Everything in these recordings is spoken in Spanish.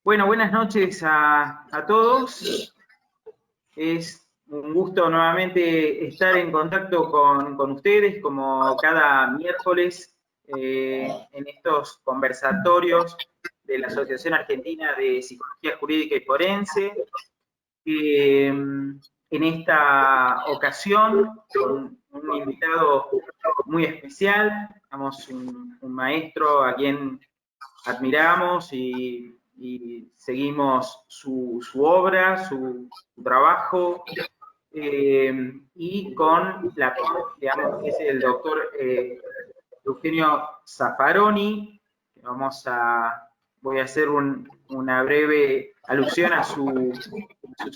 Bueno, buenas noches a todos. Es un gusto nuevamente estar en contacto con ustedes, como cada miércoles, en estos conversatorios de la Asociación Argentina de Psicología Jurídica y Forense. En esta ocasión, con un invitado muy especial, un maestro a quien admiramos y seguimos su obra, su trabajo, y con digamos, es el doctor Eugenio Zaffaroni, que voy a hacer una breve alusión a sus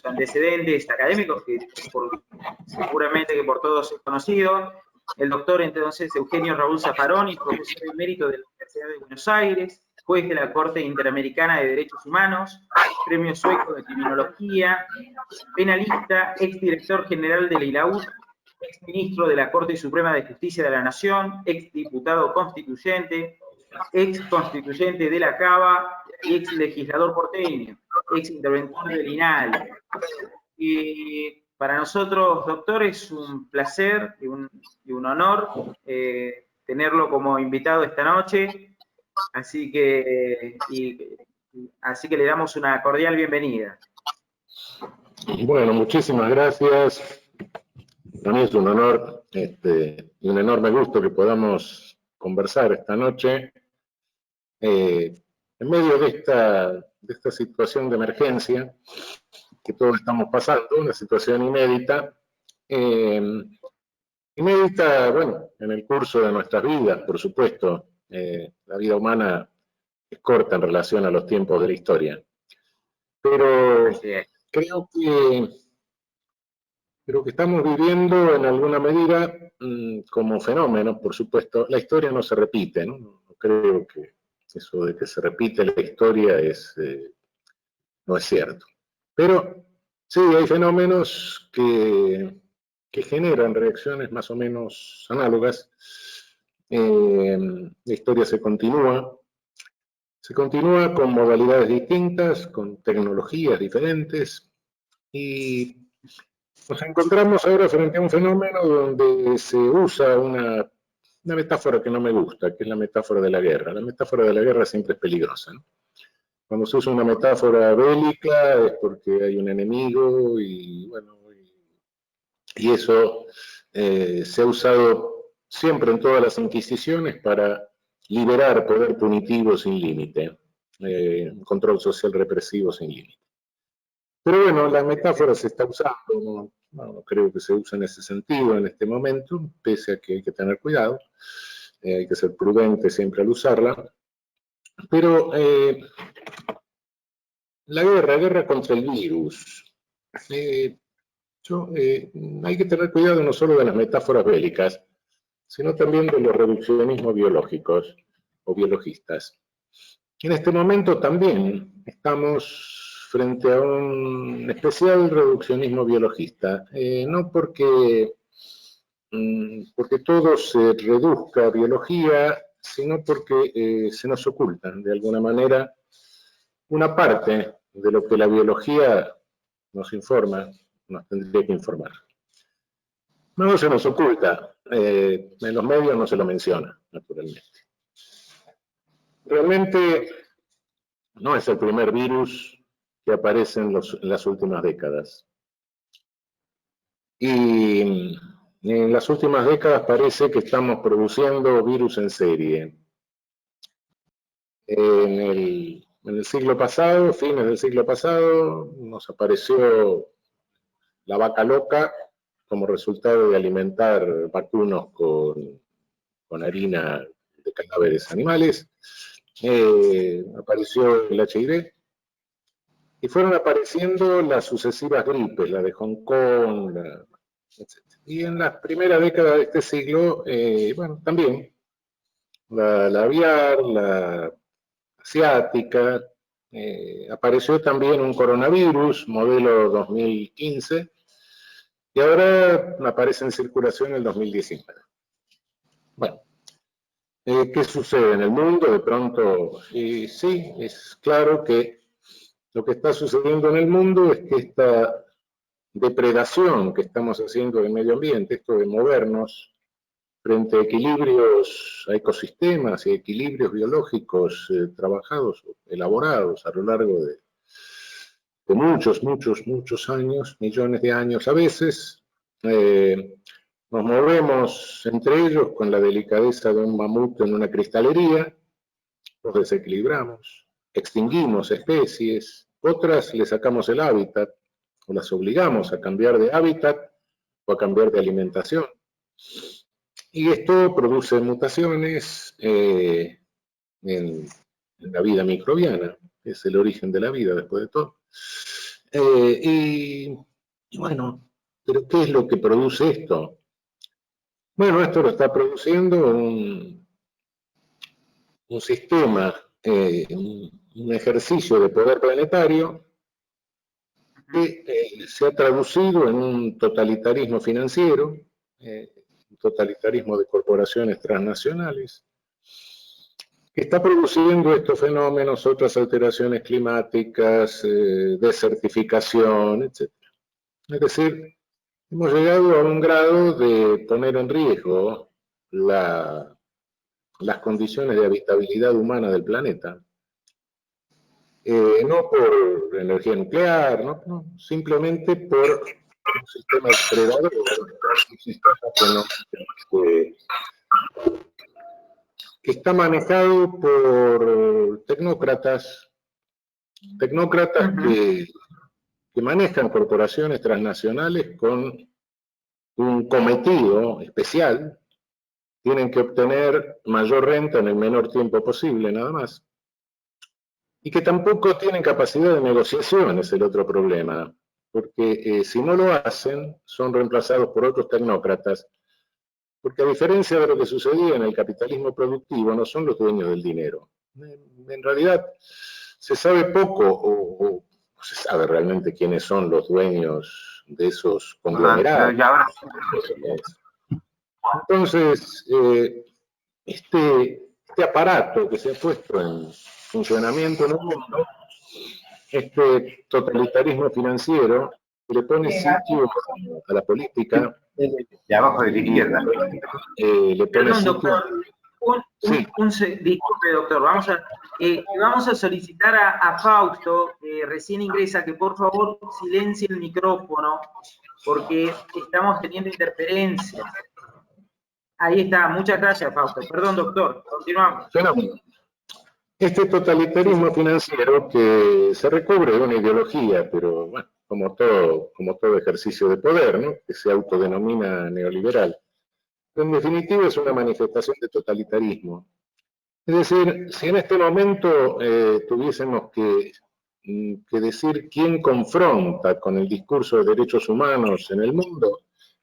antecedentes académicos, que seguramente que por todos es conocido. El doctor entonces Eugenio Raúl Zaffaroni, profesor emérito de la Universidad de Buenos Aires, juez de la Corte Interamericana de Derechos Humanos, premio sueco de criminología, penalista, exdirector general de la ILAUT, exministro de la Corte Suprema de Justicia de la Nación, exdiputado constituyente, ex constituyente de la Cava y ex legislador porteño, ex interventor del INADI. Para nosotros, doctor, es un placer y un honor tenerlo como invitado esta noche, así que le damos una cordial bienvenida. Bueno, muchísimas gracias. Para mí es un honor y un enorme gusto que podamos conversar esta noche en medio de esta situación de emergencia que todos estamos pasando, una situación inédita. Inédita, bueno, en el curso de nuestras vidas, por supuesto. La vida humana es corta en relación a los tiempos de la historia. Pero creo que estamos viviendo en alguna medida como fenómeno, por supuesto. La historia no se repite, ¿no? No creo que eso de que se repite la historia no es cierto. Pero sí, hay fenómenos que generan reacciones más o menos análogas. La historia se continúa con modalidades distintas, con tecnologías diferentes, y nos encontramos ahora frente a un fenómeno donde se usa una metáfora que no me gusta, que es la metáfora de la guerra. La metáfora de la guerra siempre es peligrosa, ¿no? Cuando se usa una metáfora bélica es porque hay un enemigo y bueno, y eso se ha usado siempre en todas las inquisiciones para liberar poder punitivo sin límite, control social represivo sin límite. Pero bueno, la metáfora se está usando, no creo que se use en ese sentido en este momento, pese a que hay que tener cuidado, hay que ser prudente siempre al usarla. Pero la guerra contra el virus, hay que tener cuidado no solo de las metáforas bélicas, sino también de los reduccionismos biológicos o biologistas. En este momento también estamos frente a un especial reduccionismo biologista, no porque todo se reduzca a biología, sino porque se nos ocultan de alguna manera una parte de lo que la biología nos informa, nos tendría que informar. No se nos oculta, en los medios no se lo menciona, naturalmente. Realmente no es el primer virus que aparece en las últimas décadas. Y en las últimas décadas parece que estamos produciendo virus en serie. En el siglo pasado, fines del siglo pasado, nos apareció la vaca loca como resultado de alimentar vacunos con harina de cadáveres animales. Apareció el HIV, y fueron apareciendo las sucesivas gripes, la de Hong Kong, etc. Y en las primeras décadas de este siglo, bueno, también la aviar, la asiática, apareció también un coronavirus, modelo 2015, y ahora aparece en circulación el 2019. Bueno, ¿qué sucede en el mundo? De pronto, sí, es claro que Lo que está sucediendo en el mundo es que esta depredación que estamos haciendo del medio ambiente, esto de movernos frente a equilibrios, a ecosistemas y equilibrios biológicos trabajados, elaborados a lo largo de muchos años, millones de años a veces, nos movemos entre ellos con la delicadeza de un mamut en una cristalería, los desequilibramos, extinguimos especies, otras le sacamos el hábitat, o las obligamos a cambiar de hábitat o a cambiar de alimentación. Y esto produce mutaciones en la vida microbiana, que es el origen de la vida después de todo. Y bueno, ¿pero qué es lo que produce esto? Bueno, esto lo está produciendo un sistema, un ejercicio de poder planetario que se ha traducido en un totalitarismo financiero, un totalitarismo de corporaciones transnacionales, que está produciendo estos fenómenos, otras alteraciones climáticas, desertificación, etc. Es decir, hemos llegado a un grado de poner en riesgo las condiciones de habitabilidad humana del planeta, no por energía nuclear, no, simplemente por un sistema depredador, un sistema que está manejado por tecnócratas que manejan corporaciones transnacionales con un cometido especial. Tienen que obtener mayor renta en el menor tiempo posible, nada más. Y que tampoco tienen capacidad de negociación, es el otro problema. Porque si no lo hacen, son reemplazados por otros tecnócratas. Porque a diferencia de lo que sucedía en el capitalismo productivo, no son los dueños del dinero. En realidad, se sabe poco o no se sabe realmente quiénes son los dueños de esos conglomerados. Entonces, este aparato que se ha puesto en funcionamiento en el mundo, este totalitarismo financiero, le pone sitio a la política. De abajo de la izquierda. Le pone Perdón, sitio. Doctor. Disculpe, doctor. Vamos a solicitar a Fausto, que recién ingresa, que por favor silencie el micrófono, porque estamos teniendo interferencias. Ahí está. Muchas gracias, Fausto. Perdón, doctor. Continuamos. Fenómeno. Este totalitarismo financiero que se recubre de una ideología, pero bueno, como todo ejercicio de poder, ¿no?, que se autodenomina neoliberal, en definitiva es una manifestación de totalitarismo. Es decir, si en este momento tuviésemos que decir quién confronta con el discurso de derechos humanos en el mundo,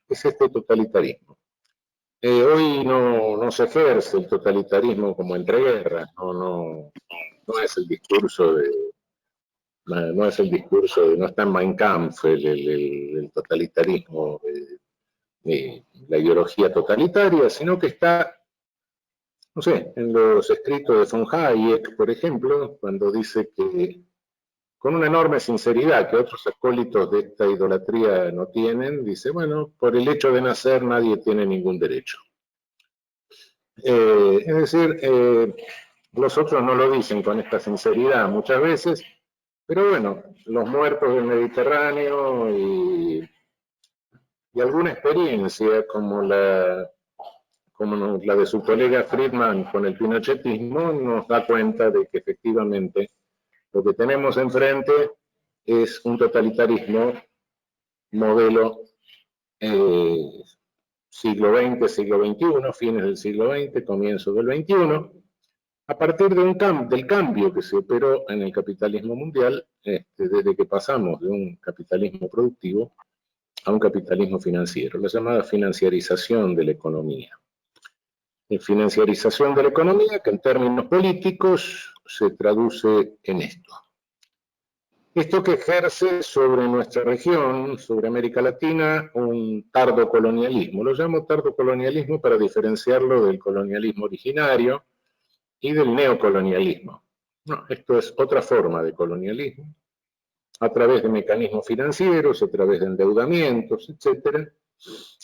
es este totalitarismo. Hoy no se ejerce el totalitarismo como entreguerras, no es el discurso de, no está en Mein Kampf el totalitarismo, la ideología totalitaria, sino que está, no sé, en los escritos de von Hayek, por ejemplo, cuando dice que, con una enorme sinceridad que otros acólitos de esta idolatría no tienen, dice, bueno, por el hecho de nacer nadie tiene ningún derecho. Es decir, los otros no lo dicen con esta sinceridad muchas veces, pero bueno, los muertos del Mediterráneo y alguna experiencia como la de su colega Friedman con el pinochetismo nos da cuenta de que efectivamente lo que tenemos enfrente es un totalitarismo modelo siglo XX, siglo XXI, fines del siglo XX, comienzo del XXI, a partir del cambio que se operó en el capitalismo mundial, desde que pasamos de un capitalismo productivo a un capitalismo financiero, la llamada financiarización de la economía. Financiarización de la economía que en términos políticos se traduce en esto. Esto que ejerce sobre nuestra región, sobre América Latina, un tardo colonialismo. Lo llamo tardo colonialismo para diferenciarlo del colonialismo originario y del neocolonialismo. No, esto es otra forma de colonialismo, a través de mecanismos financieros, a través de endeudamientos, etcétera,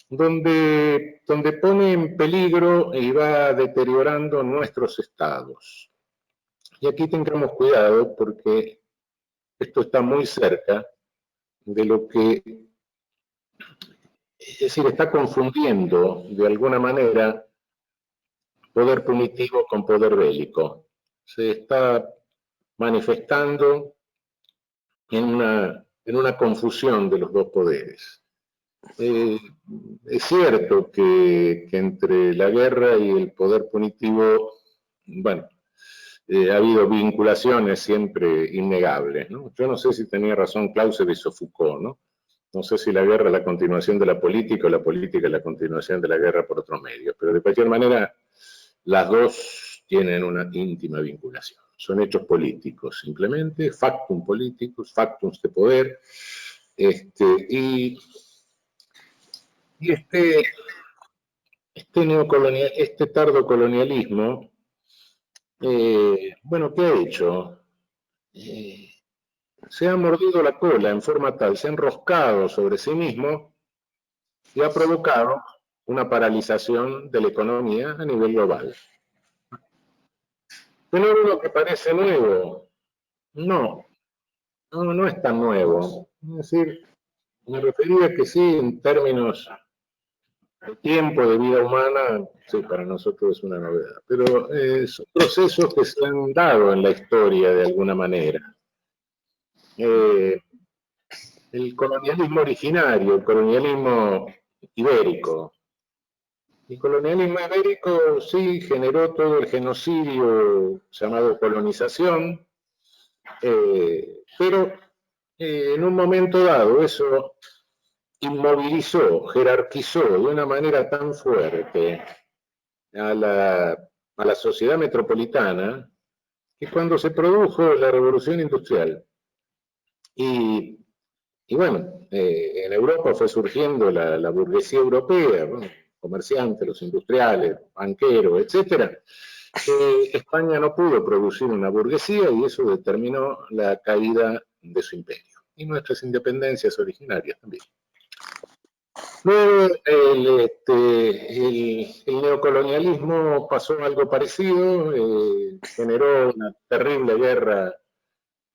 donde pone en peligro y va deteriorando nuestros estados. Y aquí tengamos cuidado porque esto está muy cerca de lo que, es decir, está confundiendo de alguna manera poder punitivo con poder bélico. Se está manifestando en una confusión de los dos poderes. Es cierto que entre la guerra y el poder punitivo, bueno, ha habido vinculaciones siempre innegables, ¿no? Yo no sé si tenía razón Clausewitz o Foucault, ¿no? No sé si la guerra es la continuación de la política o la política es la continuación de la guerra por otros medios, pero de cualquier manera las dos tienen una íntima vinculación. Son hechos políticos, simplemente, factum politicus, factums de poder, y este tardo colonialismo, bueno, ¿qué ha hecho? Se ha mordido la cola en forma tal, se ha enroscado sobre sí mismo y ha provocado una paralización de la economía a nivel global. Fenómeno que parece nuevo. No es tan nuevo. Es decir, me refería que sí, en términos de tiempo de vida humana, sí, para nosotros es una novedad. Pero son procesos que se han dado en la historia de alguna manera. El colonialismo originario, el colonialismo ibérico. El colonialismo ibérico sí generó todo el genocidio llamado colonización, pero en un momento dado eso inmovilizó, jerarquizó de una manera tan fuerte a la sociedad metropolitana que cuando se produjo la revolución industrial y bueno, en Europa fue surgiendo la burguesía europea, bueno, comerciantes, los industriales, banqueros, etcétera. España no pudo producir una burguesía y eso determinó la caída de su imperio y nuestras independencias originarias también. Luego el neocolonialismo pasó algo parecido, generó una terrible guerra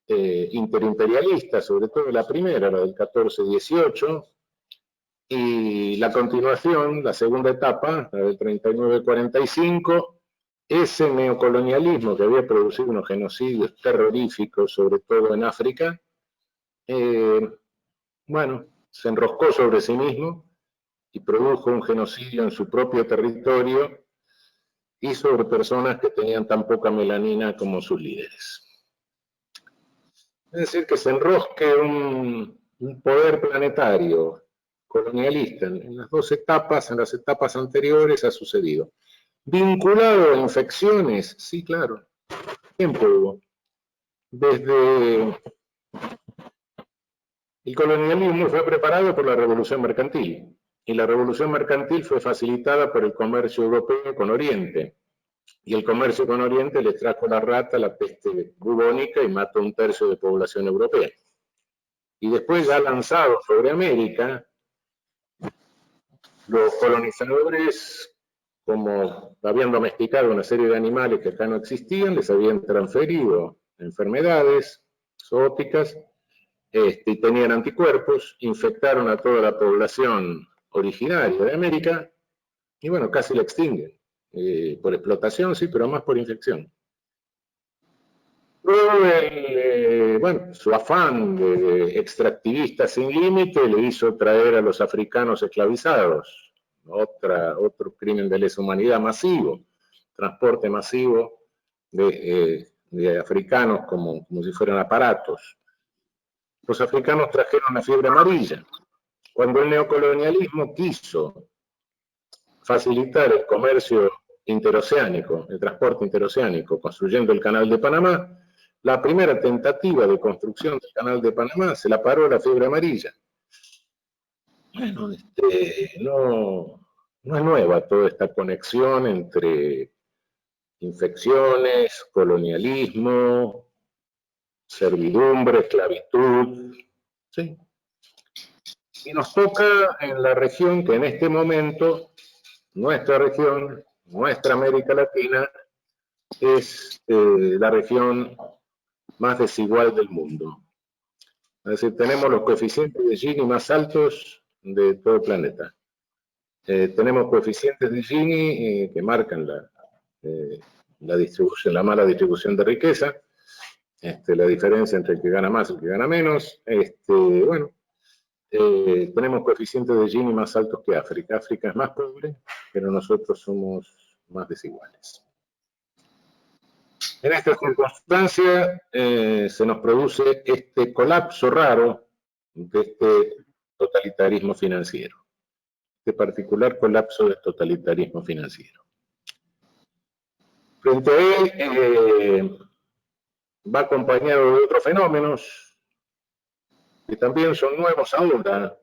interimperialista, sobre todo la primera, la del 14-18, y la continuación, la segunda etapa, la del 39-45, ese neocolonialismo que había producido unos genocidios terroríficos, sobre todo en África, bueno, se enroscó sobre sí mismo y produjo un genocidio en su propio territorio y sobre personas que tenían tan poca melanina como sus líderes. Es decir, que se enrosque un poder planetario colonialista en las dos etapas, en las etapas anteriores ha sucedido. ¿Vinculado a infecciones? Sí, claro. Tiempo hubo. Desde el colonialismo fue preparado por la revolución mercantil, y la revolución mercantil fue facilitada por el comercio europeo con Oriente. Y el comercio con Oriente les trajo la rata, la peste bubónica y mató a 1/3 de población europea. Y después, ya lanzados sobre América, los colonizadores, como habían domesticado una serie de animales que acá no existían, les habían transferido enfermedades zoóticas y tenían anticuerpos, infectaron a toda la población originaria de América y bueno, casi la extinguen. Por explotación, sí, pero más por infección. Luego, bueno, su afán de extractivista sin límite le hizo traer a los africanos esclavizados, otro crimen de lesa humanidad masivo, transporte masivo de africanos como si fueran aparatos. Los africanos trajeron la fiebre amarilla. Cuando el neocolonialismo quiso facilitar el comercio interoceánico, el transporte interoceánico, construyendo el Canal de Panamá, la primera tentativa de construcción del Canal de Panamá se la paró la fiebre amarilla. Bueno, no es nueva toda esta conexión entre infecciones, colonialismo, servidumbre, esclavitud, ¿sí? Y nos toca en la región que en este momento, nuestra región, nuestra América Latina, es la región más desigual del mundo. Es decir, tenemos los coeficientes de Gini más altos de todo el planeta. Tenemos coeficientes de Gini que marcan la distribución, la mala distribución de riqueza, la diferencia entre el que gana más y el que gana menos. Bueno, tenemos coeficientes de Gini más altos que África. África es más pobre, pero nosotros somos más desiguales. En esta circunstancia se nos produce este colapso raro de este totalitarismo financiero, este particular colapso del totalitarismo financiero. Frente a él va acompañado de otros fenómenos que también son nuevos ahora,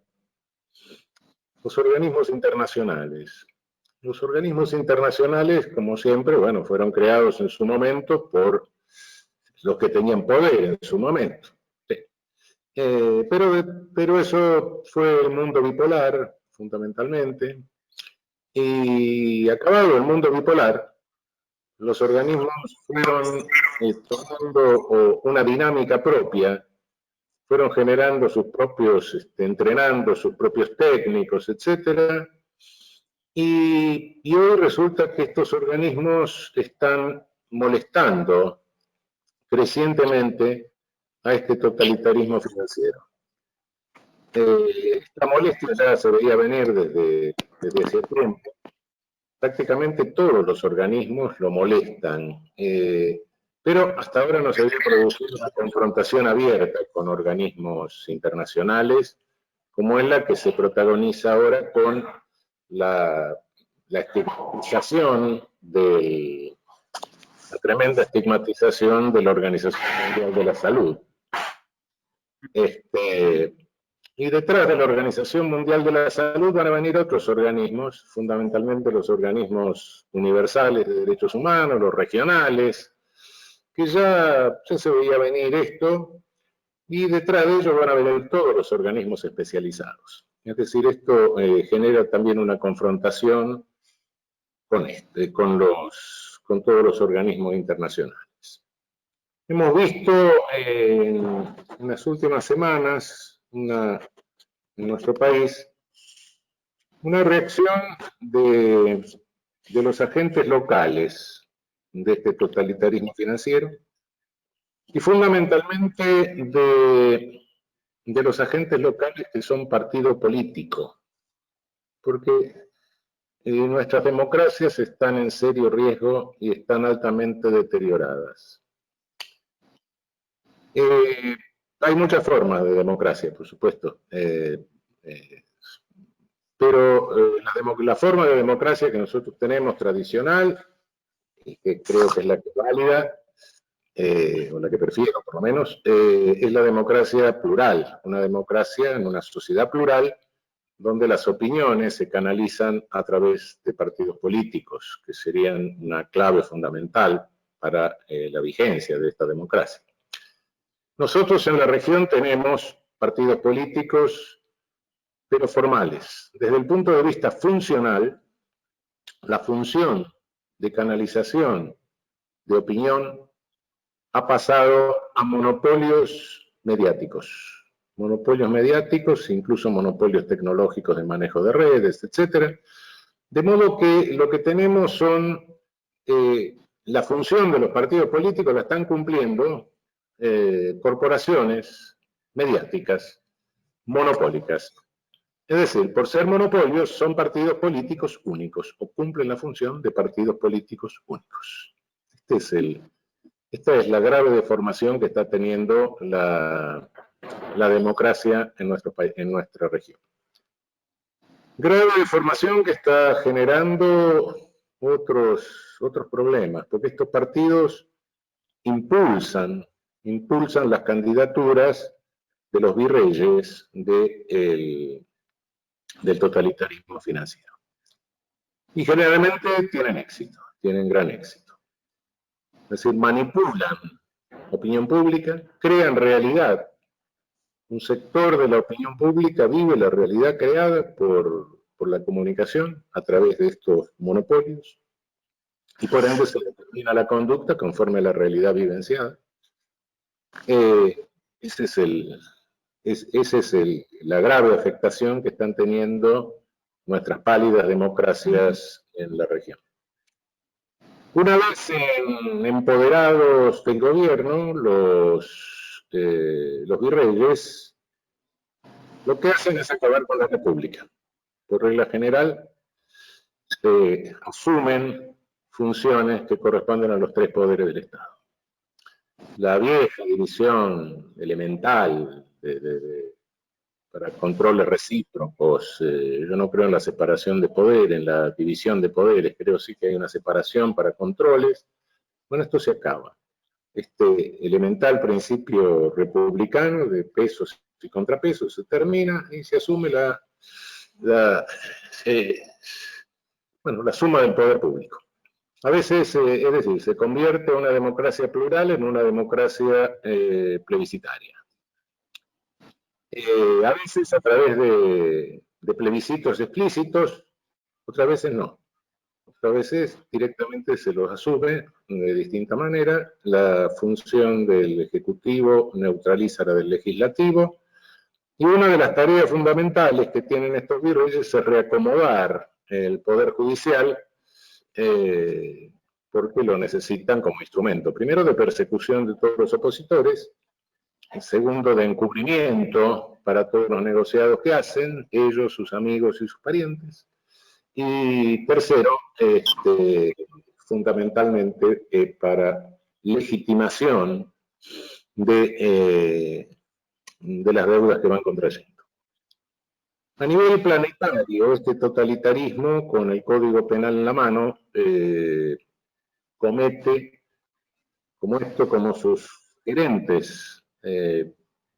los organismos internacionales. Los organismos internacionales, como siempre, bueno, fueron creados en su momento por los que tenían poder en su momento. Sí. Pero eso fue el mundo bipolar, fundamentalmente, y acabado el mundo bipolar, los organismos fueron tomando una dinámica propia, fueron generando sus propios, entrenando sus propios técnicos, etcétera. Y hoy resulta que estos organismos están molestando crecientemente a este totalitarismo financiero. Esta molestia ya se veía venir desde hace tiempo. Prácticamente todos los organismos lo molestan, pero hasta ahora no se había producido una confrontación abierta con organismos internacionales, como es la que se protagoniza ahora con la estigmatización la tremenda estigmatización de la Organización Mundial de la Salud. Y detrás de la Organización Mundial de la Salud van a venir otros organismos, fundamentalmente los organismos universales de derechos humanos, los regionales, que ya se veía venir esto, y detrás de ellos van a venir todos los organismos especializados. Es decir, esto genera también una confrontación con todos los organismos internacionales. Hemos visto en las últimas semanas en nuestro país una reacción de los agentes locales de este totalitarismo financiero y fundamentalmente de los agentes locales que son partido político, porque nuestras democracias están en serio riesgo y están altamente deterioradas. Hay muchas formas de democracia, por supuesto, pero la forma de democracia que nosotros tenemos tradicional, y que creo que es la que es válida, o la que prefiero por lo menos, es la democracia plural, una democracia en una sociedad plural, donde las opiniones se canalizan a través de partidos políticos, que serían una clave fundamental para la vigencia de esta democracia. Nosotros en la región tenemos partidos políticos, pero formales. Desde el punto de vista funcional, la función de canalización de opinión ha pasado a monopolios mediáticos, incluso monopolios tecnológicos de manejo de redes, etc. De modo que lo que tenemos son la función de los partidos políticos la están cumpliendo corporaciones mediáticas monopólicas. Es decir, por ser monopolios son partidos políticos únicos o cumplen la función de partidos políticos únicos. Esta es la grave deformación que está teniendo la democracia en nuestra región. Grave deformación que está generando otros problemas, porque estos partidos impulsan las candidaturas de los virreyes del totalitarismo financiero. Y generalmente tienen éxito, tienen gran éxito. Es decir, manipulan opinión pública, crean realidad. Un sector de la opinión pública vive la realidad creada por la comunicación a través de estos monopolios y por ende se determina la conducta conforme a la realidad vivenciada. Esa es la grave afectación que están teniendo nuestras pálidas democracias en la región. Una vez empoderados del gobierno, los virreyes lo que hacen es acabar con la república. Por regla general, asumen funciones que corresponden a los tres poderes del Estado. La vieja división elemental para controles recíprocos, yo no creo en la separación de poder, en la división de poderes, creo sí que hay una separación para controles. Bueno, esto se acaba. Este elemental principio republicano de pesos y contrapesos se termina y se asume la suma del poder público. A veces, es decir, se convierte una democracia plural en una democracia plebiscitaria. A veces a través de plebiscitos explícitos, otras veces no. Otras veces directamente se los asume de distinta manera. La función del Ejecutivo neutraliza la del Legislativo. Y una de las tareas fundamentales que tienen estos virreyes es reacomodar el Poder Judicial porque lo necesitan como instrumento. Primero, de persecución de todos los opositores. Segundo, de encubrimiento para todos los negociados que hacen, ellos, sus amigos y sus parientes. Y tercero, fundamentalmente para legitimación de las deudas que van contrayendo. A nivel planetario, este totalitarismo, con el Código Penal en la mano, comete, como sus gerentes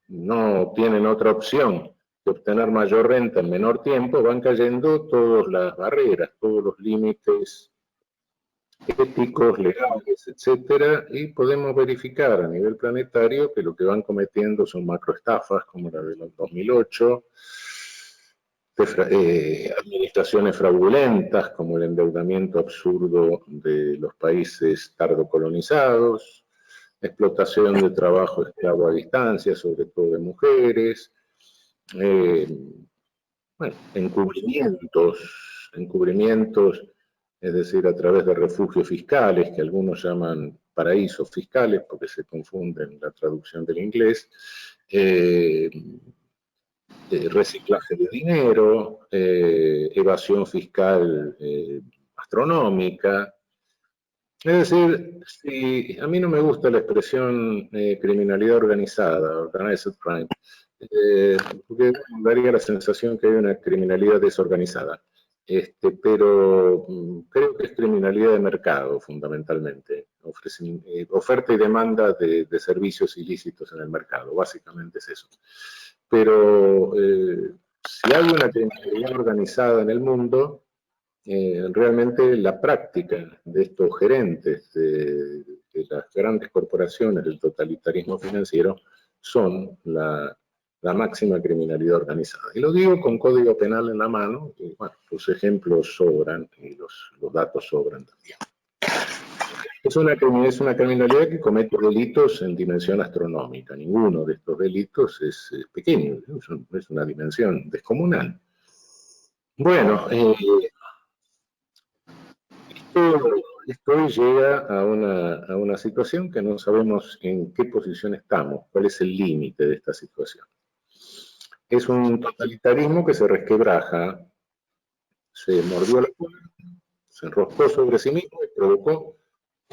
no tienen otra opción que obtener mayor renta en menor tiempo, van cayendo todas las barreras, todos los límites éticos, legales, etcétera, y podemos verificar a nivel planetario que lo que van cometiendo son macroestafas como la del 2008, administraciones fraudulentas como el endeudamiento absurdo de los países tardocolonizados, explotación de trabajo esclavo a distancia, sobre todo de mujeres, encubrimientos, es decir, a través de refugios fiscales, que algunos llaman paraísos fiscales, porque se confunden la traducción del inglés, reciclaje de dinero, evasión fiscal astronómica. Es decir, si a mí no me gusta la expresión criminalidad organizada, organized crime, porque daría la sensación que hay una criminalidad desorganizada. Pero creo que es criminalidad de mercado, fundamentalmente. Oferta y demanda de servicios ilícitos en el mercado, básicamente es eso. Pero si hay una criminalidad organizada en el mundo, realmente la práctica de estos gerentes de las grandes corporaciones del totalitarismo financiero son la máxima criminalidad organizada. Y lo digo con Código Penal en la mano, y bueno, los ejemplos sobran y los datos sobran también. Es una criminalidad que comete delitos en dimensión astronómica. Ninguno de estos delitos es pequeño, es una dimensión descomunal. Bueno, esto hoy llega a una situación que no sabemos en qué posición estamos, cuál es el límite de esta situación. Es un totalitarismo que se resquebraja, se mordió la cola, se enroscó sobre sí mismo y provocó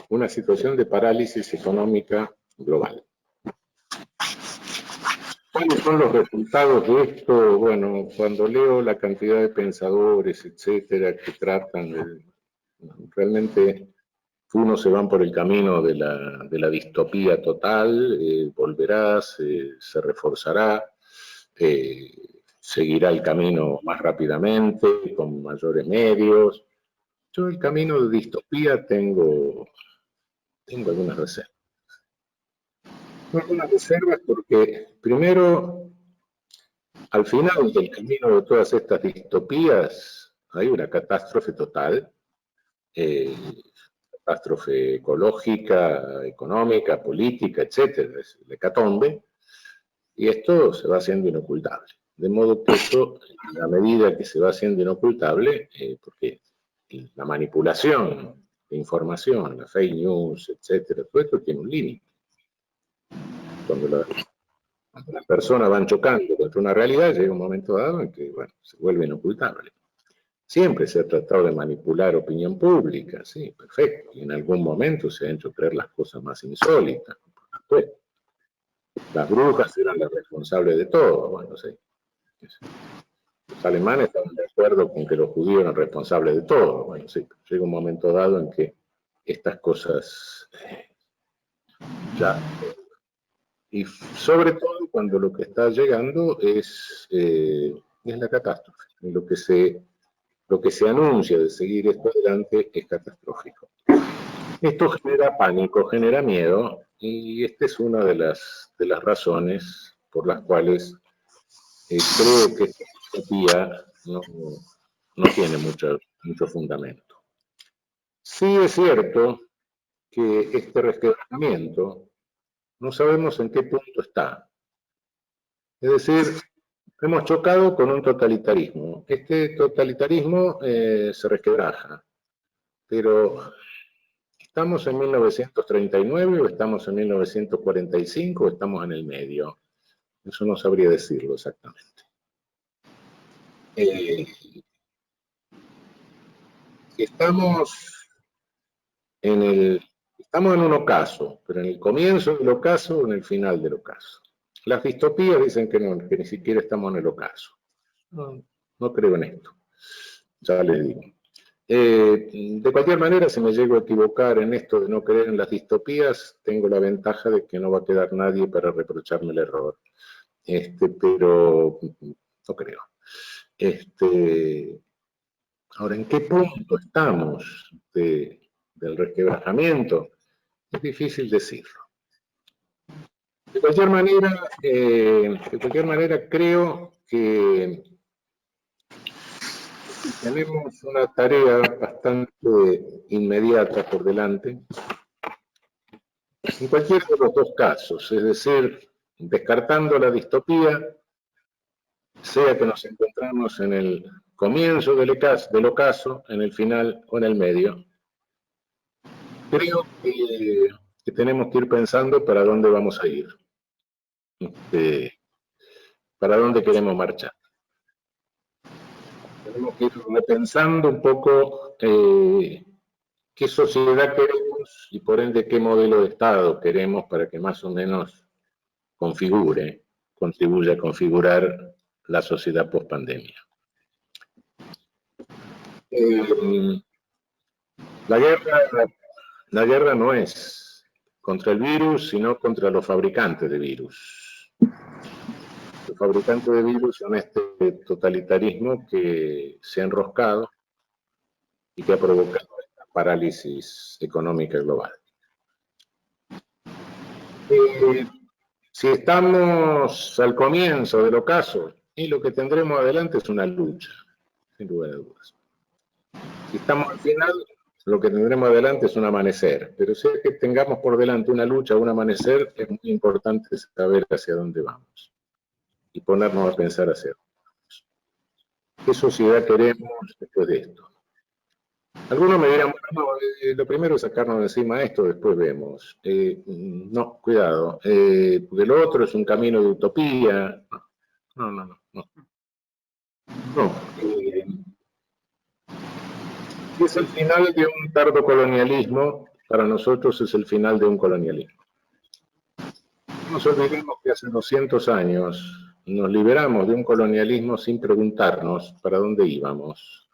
una situación de parálisis económica global. ¿Cuáles son los resultados de esto? Bueno, cuando leo la cantidad de pensadores, etcétera, que tratan de... Realmente unos se van por el camino de la distopía total, volverá, se reforzará, seguirá el camino más rápidamente, con mayores medios. Yo el camino de distopía tengo algunas reservas. Algunas reservas porque, primero, al final del camino de todas estas distopías hay una catástrofe total, catástrofe ecológica, económica, política, etcétera, es el hecatombe, y esto se va haciendo inocultable. De modo que esto, a medida que se va haciendo inocultable, porque la manipulación de información, la fake news, etcétera, todo esto tiene un límite. Cuando las personas van chocando contra una realidad, llega un momento dado en que, bueno, se vuelve inocultable. Siempre se ha tratado de manipular opinión pública, sí, perfecto. Y en algún momento se han hecho creer las cosas más insólitas. Pues, las brujas eran las responsables de todo. Bueno, sí. Los alemanes estaban de acuerdo con que los judíos eran responsables de todo. Bueno, sí. Llega un momento dado en que estas cosas ya... Y sobre todo cuando lo que está llegando es la catástrofe. Y lo que se anuncia de seguir esto adelante es catastrófico. Esto genera pánico, genera miedo, y esta es una de las razones por las cuales creo que esta utopía no tiene mucho fundamento. Sí es cierto que este resquebrajamiento no sabemos en qué punto está. Es decir, hemos chocado con un totalitarismo. Este totalitarismo se resquebraja, pero ¿estamos en 1939 o estamos en 1945 o estamos en el medio? Eso no sabría decirlo exactamente. Estamos en un ocaso, pero en el comienzo del ocaso o en el final del ocaso. Las distopías dicen que no, que ni siquiera estamos en el ocaso. No creo en esto, ya les digo. De cualquier manera, si me llego a equivocar en esto de no creer en las distopías, tengo la ventaja de que no va a quedar nadie para reprocharme el error. Pero no creo. Ahora, ¿en qué punto estamos del resquebrajamiento? Es difícil decirlo. De cualquier manera, creo que tenemos una tarea bastante inmediata por delante, en cualquiera de los dos casos, es decir, descartando la distopía, sea que nos encontramos en el comienzo del ocaso, en el final o en el medio. Creo que tenemos que ir pensando para dónde vamos a ir, para dónde queremos marchar. Tenemos que ir repensando un poco qué sociedad queremos y por ende qué modelo de Estado queremos para que más o menos contribuya a configurar la sociedad post-pandemia. La guerra no es contra el virus, sino contra los fabricantes de virus. Los fabricantes de virus son este totalitarismo que se ha enroscado y que ha provocado esta parálisis económica global. Si estamos al comienzo del ocaso, y lo que tendremos adelante es una lucha, sin lugar a dudas. Si estamos al final, lo que tendremos adelante es un amanecer, pero si es que tengamos por delante una lucha o un amanecer, es muy importante saber hacia dónde vamos y ponernos a pensar hacia dónde vamos. ¿Qué sociedad queremos después de esto? Algunos me dirán, bueno, lo primero es sacarnos de encima esto, después vemos. No, cuidado, porque lo otro es un camino de utopía. No. Si es el final de un tardo colonialismo, para nosotros es el final de un colonialismo. No nos olvidemos que hace 200 años nos liberamos de un colonialismo sin preguntarnos para dónde íbamos.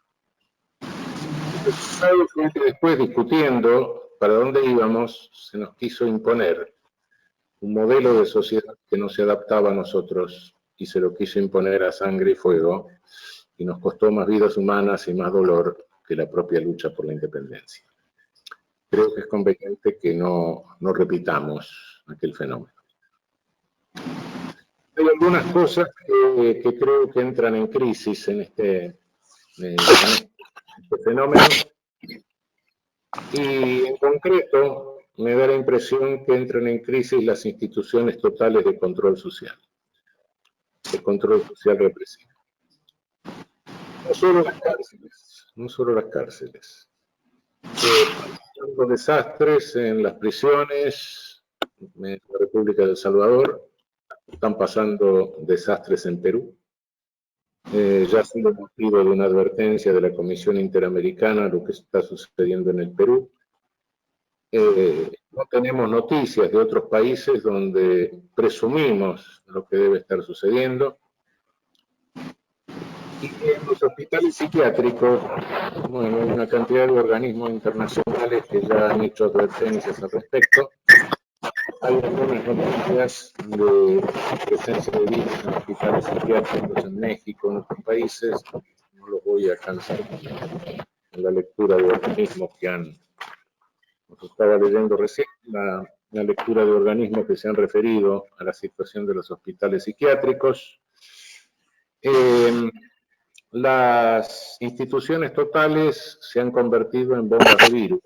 El resultado fue que después, discutiendo para dónde íbamos, se nos quiso imponer un modelo de sociedad que no se adaptaba a nosotros y se lo quiso imponer a sangre y fuego y nos costó más vidas humanas y más dolor que la propia lucha por la independencia. Creo que es conveniente que no repitamos aquel fenómeno. Hay algunas cosas que creo que entran en crisis en este fenómeno, y en concreto me da la impresión que entran en crisis las instituciones totales de control social represivo. No solo las cárceles, no solo las cárceles. Los desastres en las prisiones en la República de El Salvador, están pasando desastres en Perú. Ya ha sido motivo de una advertencia de la Comisión Interamericana lo que está sucediendo en el Perú. No tenemos noticias de otros países donde presumimos lo que debe estar sucediendo. Y en los hospitales psiquiátricos, bueno, hay una cantidad de organismos internacionales que ya han hecho advertencias al respecto. Hay algunas noticias de presencia de virus en hospitales psiquiátricos en México, en otros países. No los voy a cansar en la lectura de organismos que han, nos estaba leyendo recién, la lectura de organismos que se han referido a la situación de los hospitales psiquiátricos. Las instituciones totales se han convertido en bombas de virus,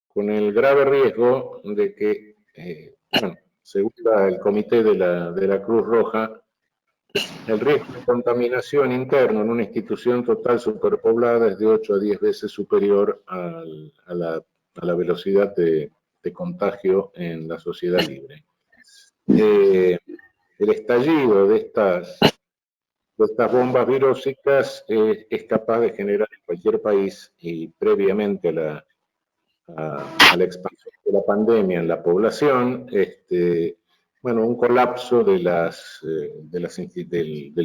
con el grave riesgo de que, bueno, según el comité de la Cruz Roja, el riesgo de contaminación interno en una institución total superpoblada es de 8 a 10 veces superior a la velocidad de contagio en la sociedad libre. El estallido de estas bombas virósicas es capaz de generar en cualquier país, y previamente a la expansión de la pandemia en la población, bueno, un colapso del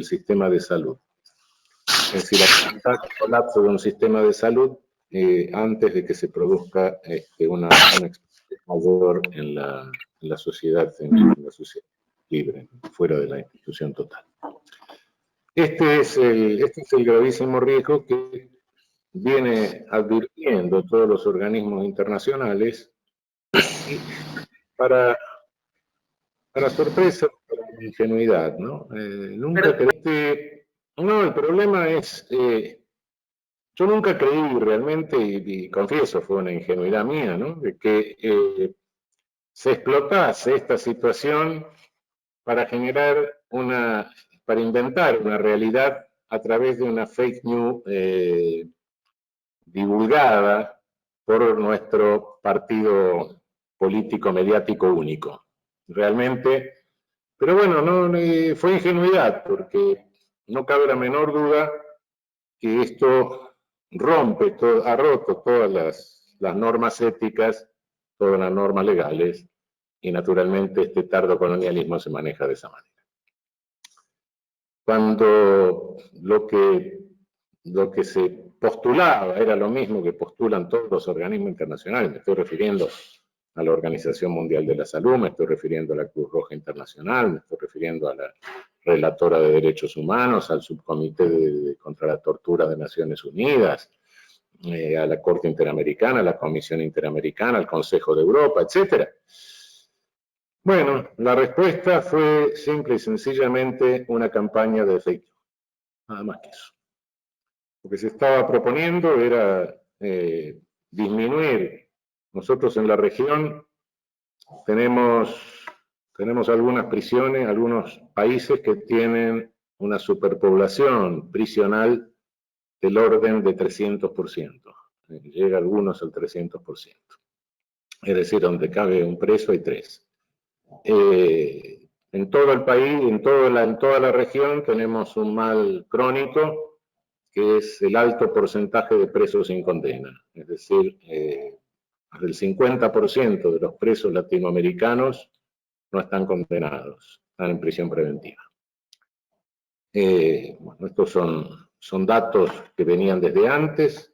sistema de salud. Es decir, el colapso de un sistema de salud antes de que se produzca una expansión mayor en la sociedad libre, fuera de la institución total. Este es el gravísimo riesgo que viene advirtiendo todos los organismos internacionales, y para sorpresa, para mi ingenuidad, ¿no? Nunca creí. No, el problema es, yo nunca creí realmente, y confieso, fue una ingenuidad mía, ¿no?, de que se explotase esta situación para para inventar una realidad a través de una fake news divulgada por nuestro partido político mediático único. Realmente, pero bueno, no fue ingenuidad, porque no cabe la menor duda que esto ha roto todas las normas éticas, todas las normas legales, y naturalmente este tardocolonialismo se maneja de esa manera. Cuando lo que se postulaba era lo mismo que postulan todos los organismos internacionales, me estoy refiriendo a la Organización Mundial de la Salud, me estoy refiriendo a la Cruz Roja Internacional, me estoy refiriendo a la Relatora de Derechos Humanos, al Subcomité contra la Tortura de Naciones Unidas, a la Corte Interamericana, a la Comisión Interamericana, al Consejo de Europa, etc. Bueno, la respuesta fue simple y sencillamente una campaña de fake news, nada más que eso. Lo que se estaba proponiendo era disminuir. Nosotros en la región tenemos algunas prisiones, algunos países que tienen una superpoblación prisional del orden de 300%. Llega a algunos al 300%. Es decir, donde cabe un preso hay 3. En todo el país, en toda la región, tenemos un mal crónico, que es el alto porcentaje de presos sin condena. Es decir, el 50% de los presos latinoamericanos no están condenados, están en prisión preventiva. Bueno, estos son datos que venían desde antes.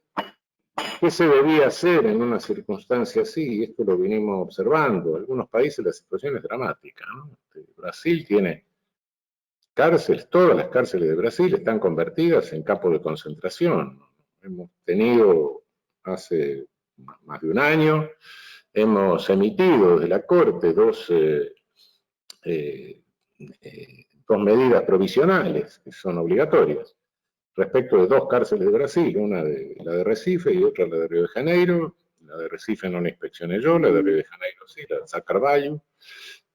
¿Qué se debía hacer en una circunstancia así? Esto lo vinimos observando. En algunos países la situación es dramática, ¿no? Brasil tiene cárceles, todas las cárceles de Brasil están convertidas en campos de concentración. Hemos tenido hace más de un año, hemos emitido de la Corte 2 dos medidas provisionales que son obligatorias respecto de dos cárceles de Brasil, una la de Recife y otra la de Río de Janeiro. La de Recife no la inspeccioné yo, la de Río de Janeiro sí, la de Sá Carvalho.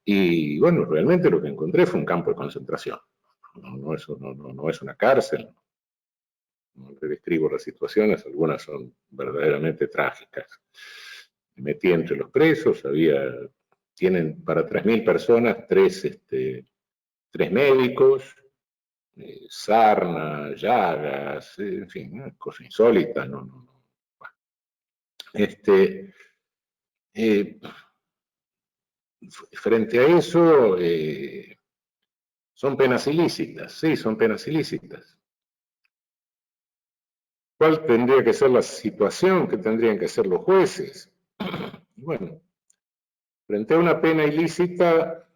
Y bueno, realmente lo que encontré fue un campo de concentración. No es una cárcel. No te describo las situaciones, algunas son verdaderamente trágicas. Me metí entre los presos, tienen para 3.000 personas tres médicos, sarna, llagas, en fin, una cosa insólita. Bueno. Frente a eso, son penas ilícitas, sí, son penas ilícitas. ¿Cuál tendría que ser la situación que tendrían que hacer los jueces? Bueno, frente a una pena ilícita,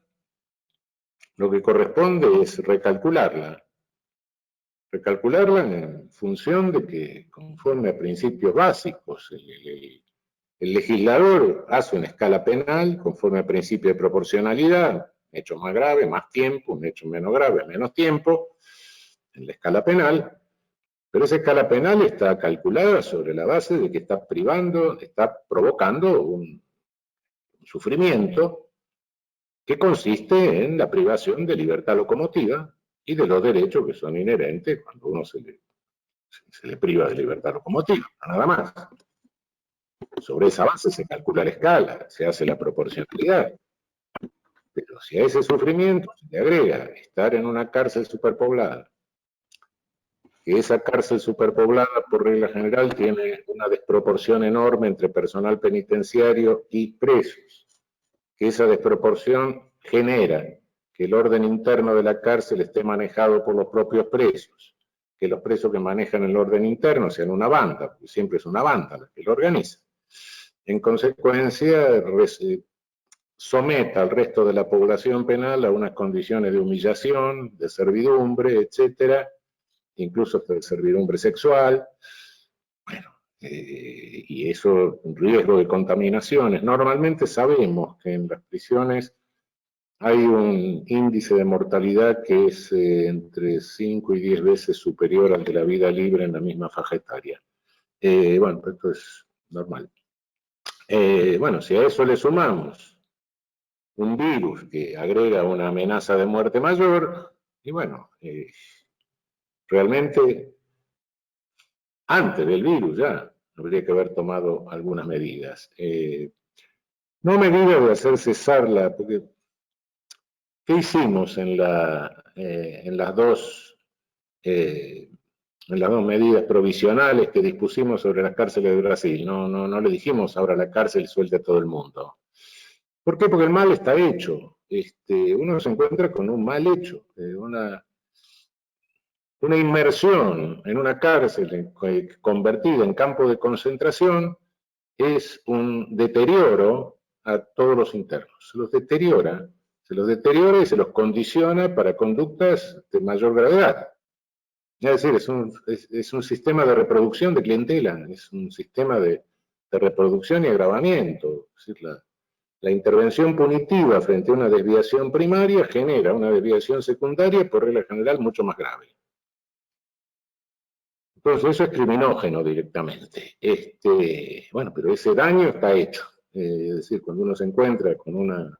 lo que corresponde es recalcularla en función de que, conforme a principios básicos, el legislador hace una escala penal conforme a principio de proporcionalidad, un hecho más grave, más tiempo, un hecho menos grave, menos tiempo, en la escala penal. Pero esa escala penal está calculada sobre la base de que está provocando un sufrimiento que consiste en la privación de libertad locomotiva y de los derechos que son inherentes cuando uno se le priva de libertad locomotiva, nada más. Sobre esa base se calcula la escala, se hace la proporcionalidad. Pero si a ese sufrimiento se le agrega estar en una cárcel superpoblada, que esa cárcel superpoblada, por regla general, tiene una desproporción enorme entre personal penitenciario y presos, que esa desproporción genera que el orden interno de la cárcel esté manejado por los propios presos, que los presos que manejan el orden interno sean una banda, porque siempre es una banda la que lo organiza. En consecuencia, someta al resto de la población penal a unas condiciones de humillación, de servidumbre, etcétera, incluso hasta de servidumbre sexual, bueno, y eso, un riesgo de contaminaciones. Normalmente sabemos que en las prisiones hay un índice de mortalidad que es entre 5 y 10 veces superior al de la vida libre en la misma faja etaria. Bueno, esto es normal. Bueno, si a eso le sumamos un virus que agrega una amenaza de muerte mayor, y bueno, realmente antes del virus ya habría que haber tomado algunas medidas. No medidas de hacer cesarla, porque ¿qué hicimos en las dos medidas provisionales que dispusimos sobre las cárceles de Brasil? No le dijimos ahora la cárcel suelte a todo el mundo. ¿Por qué? Porque el mal está hecho. Uno se encuentra con un mal hecho, una inmersión en una cárcel convertida en campo de concentración es un deterioro a todos los internos. Se los deteriora y se los condiciona para conductas de mayor gravedad. Es decir, es un sistema de reproducción de clientela, es un sistema de reproducción y agravamiento. Es decir, la intervención punitiva frente a una desviación primaria genera una desviación secundaria, por regla general, mucho más grave. Entonces eso es criminógeno directamente. Bueno, pero ese daño está hecho. Es decir, cuando uno se encuentra con una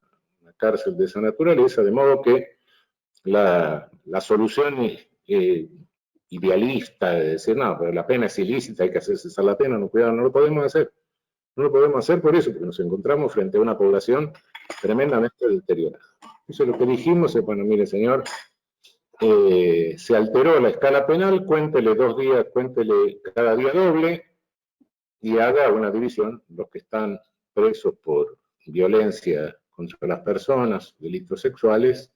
cárcel de esa naturaleza, de modo que la solución idealista de decir, no, pero la pena es ilícita, hay que hacer cesar la pena, no, cuidado, no lo podemos hacer. No lo podemos hacer por eso, porque nos encontramos frente a una población tremendamente deteriorada. Eso es lo que dijimos, bueno, mire señor, se alteró la escala penal, cuéntele 2 días, cuéntele cada día doble, y haga una división, los que están presos por violencia contra las personas, delitos sexuales,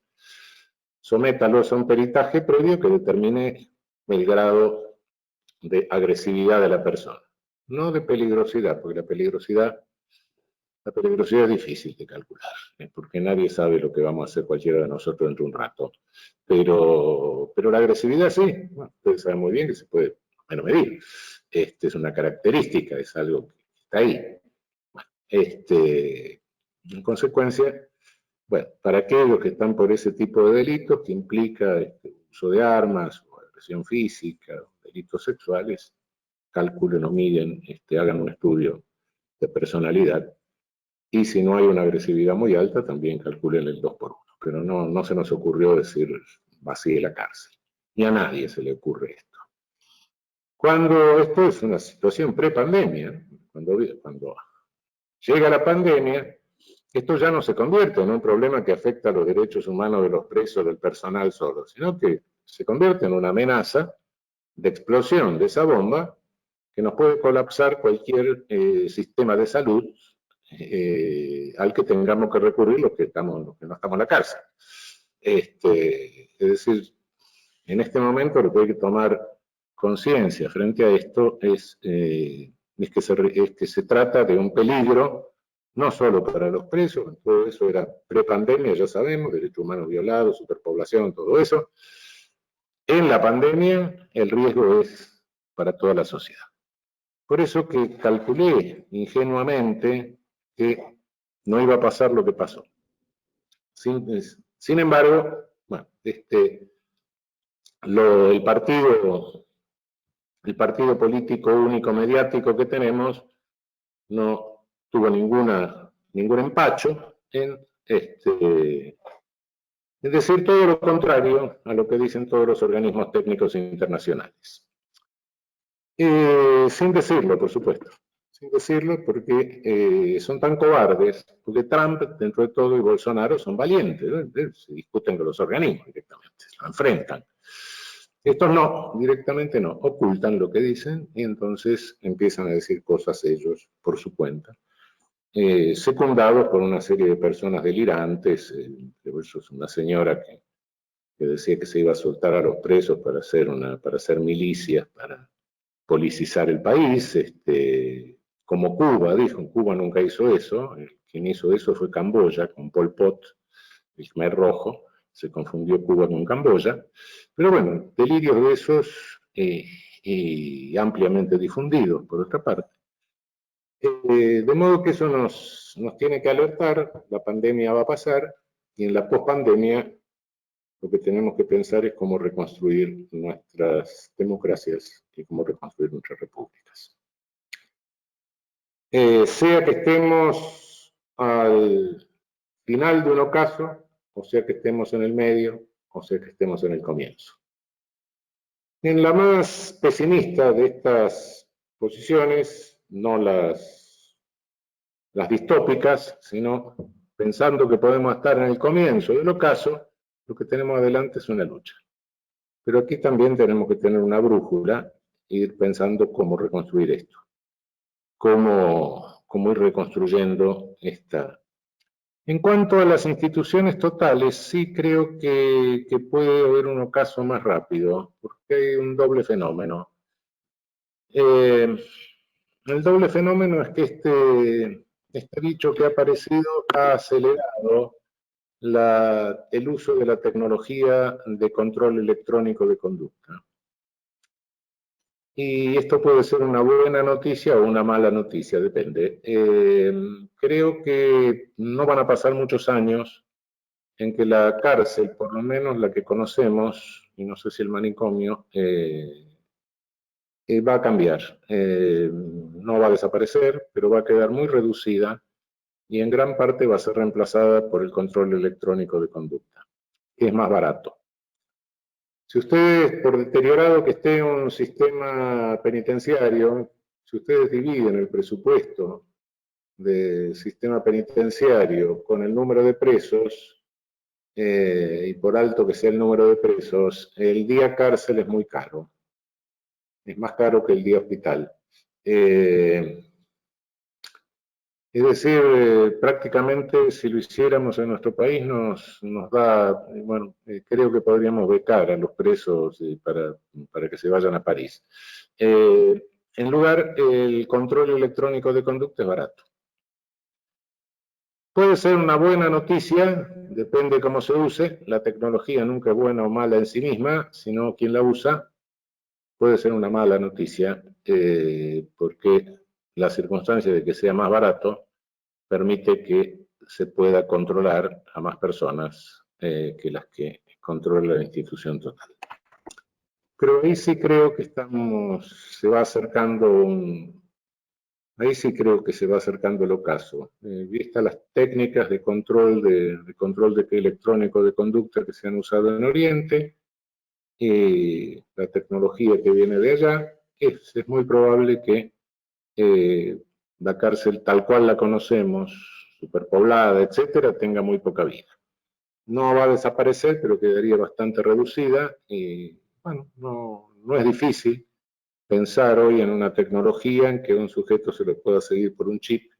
sométalos a un peritaje previo que determine el grado de agresividad de la persona. No de peligrosidad, porque la peligrosidad es difícil de calcular, porque nadie sabe lo que vamos a hacer cualquiera de nosotros dentro de un rato. Pero la agresividad sí, bueno, ustedes saben muy bien que se puede medir. Es una característica, es algo que está ahí. Bueno, en consecuencia, Bueno, para aquellos que están por ese tipo de delitos, que implica uso de armas, o agresión física, o delitos sexuales, calculen o miden, hagan un estudio de personalidad. Y si no hay una agresividad muy alta, también calculen el 2 por 1. Pero no se nos ocurrió decir vacíe la cárcel. Ni a nadie se le ocurre esto. Cuando esto es una situación pre-pandemia, cuando llega la pandemia, esto ya no se convierte en un problema que afecta a los derechos humanos de los presos, del personal solo, sino que se convierte en una amenaza de explosión de esa bomba que nos puede colapsar cualquier sistema de salud al que tengamos que recurrir los que no estamos en la cárcel. Es decir, en este momento lo que hay que tomar conciencia frente a esto es que se trata de un peligro no solo para los presos, todo eso era pre-pandemia, ya sabemos, derechos humanos violados, superpoblación, todo eso. En la pandemia el riesgo es para toda la sociedad. Por eso que calculé ingenuamente que no iba a pasar lo que pasó. Sin embargo, bueno, el partido político único mediático que tenemos no tuvo ningún empacho en decir todo lo contrario a lo que dicen todos los organismos técnicos internacionales. Sin decirlo, por supuesto. Sin decirlo porque son tan cobardes, porque Trump, dentro de todo, y Bolsonaro son valientes, ¿no? Se discuten con los organismos directamente, lo enfrentan. Estos no, directamente no, ocultan lo que dicen y entonces empiezan a decir cosas ellos por su cuenta, secundados por una serie de personas delirantes, una señora que decía que se iba a soltar a los presos para hacer milicias, para policizar el país, como Cuba, dijo, Cuba nunca hizo eso, quien hizo eso fue Camboya, con Pol Pot, el Khmer Rojo, se confundió Cuba con Camboya, pero bueno, delirios de esos y ampliamente difundidos, por otra parte. De modo que eso nos tiene que alertar, la pandemia va a pasar, y en la pospandemia lo que tenemos que pensar es cómo reconstruir nuestras democracias y cómo reconstruir nuestras repúblicas. Sea que estemos al final de un ocaso, o sea que estemos en el medio, o sea que estemos en el comienzo. En la más pesimista de estas posiciones, no las distópicas, sino pensando que podemos estar en el comienzo del ocaso, lo que tenemos adelante es una lucha. Pero aquí también tenemos que tener una brújula e ir pensando cómo reconstruir esto, cómo ir reconstruyendo esta. En cuanto a las instituciones totales, sí creo que puede haber un ocaso más rápido, porque hay un doble fenómeno. El doble fenómeno es que este bicho que ha aparecido ha acelerado el uso de la tecnología de control electrónico de conducta. Y esto puede ser una buena noticia o una mala noticia, depende. Creo que no van a pasar muchos años en que la cárcel, por lo menos la que conocemos, y no sé si el manicomio, va a cambiar. No va a desaparecer, pero va a quedar muy reducida y en gran parte va a ser reemplazada por el control electrónico de conducta, que es más barato. Si ustedes, por deteriorado que esté un sistema penitenciario, si ustedes dividen el presupuesto del sistema penitenciario con el número de presos, y por alto que sea el número de presos, el día cárcel es muy caro. Es más caro que el día hospital. Es decir, prácticamente si lo hiciéramos en nuestro país nos da, bueno, creo que podríamos becar a los presos para que se vayan a París. En lugar, el control electrónico de conducta es barato. Puede ser una buena noticia, depende cómo se use. La tecnología nunca es buena o mala en sí misma, sino quien la usa. Puede ser una mala noticia, porque la circunstancia de que sea más barato permite que se pueda controlar a más personas que las que controla la institución total. Pero ahí sí creo que se va acercando ahí sí creo que se va acercando el ocaso. Vistas las técnicas de control de electrónico de conducta que se han usado en Oriente, la tecnología que viene de allá, es muy probable que la cárcel tal cual la conocemos, superpoblada, etcétera, tenga muy poca vida. No va a desaparecer, pero quedaría bastante reducida y, bueno, no es difícil pensar hoy en una tecnología en que un sujeto se lo pueda seguir por un chip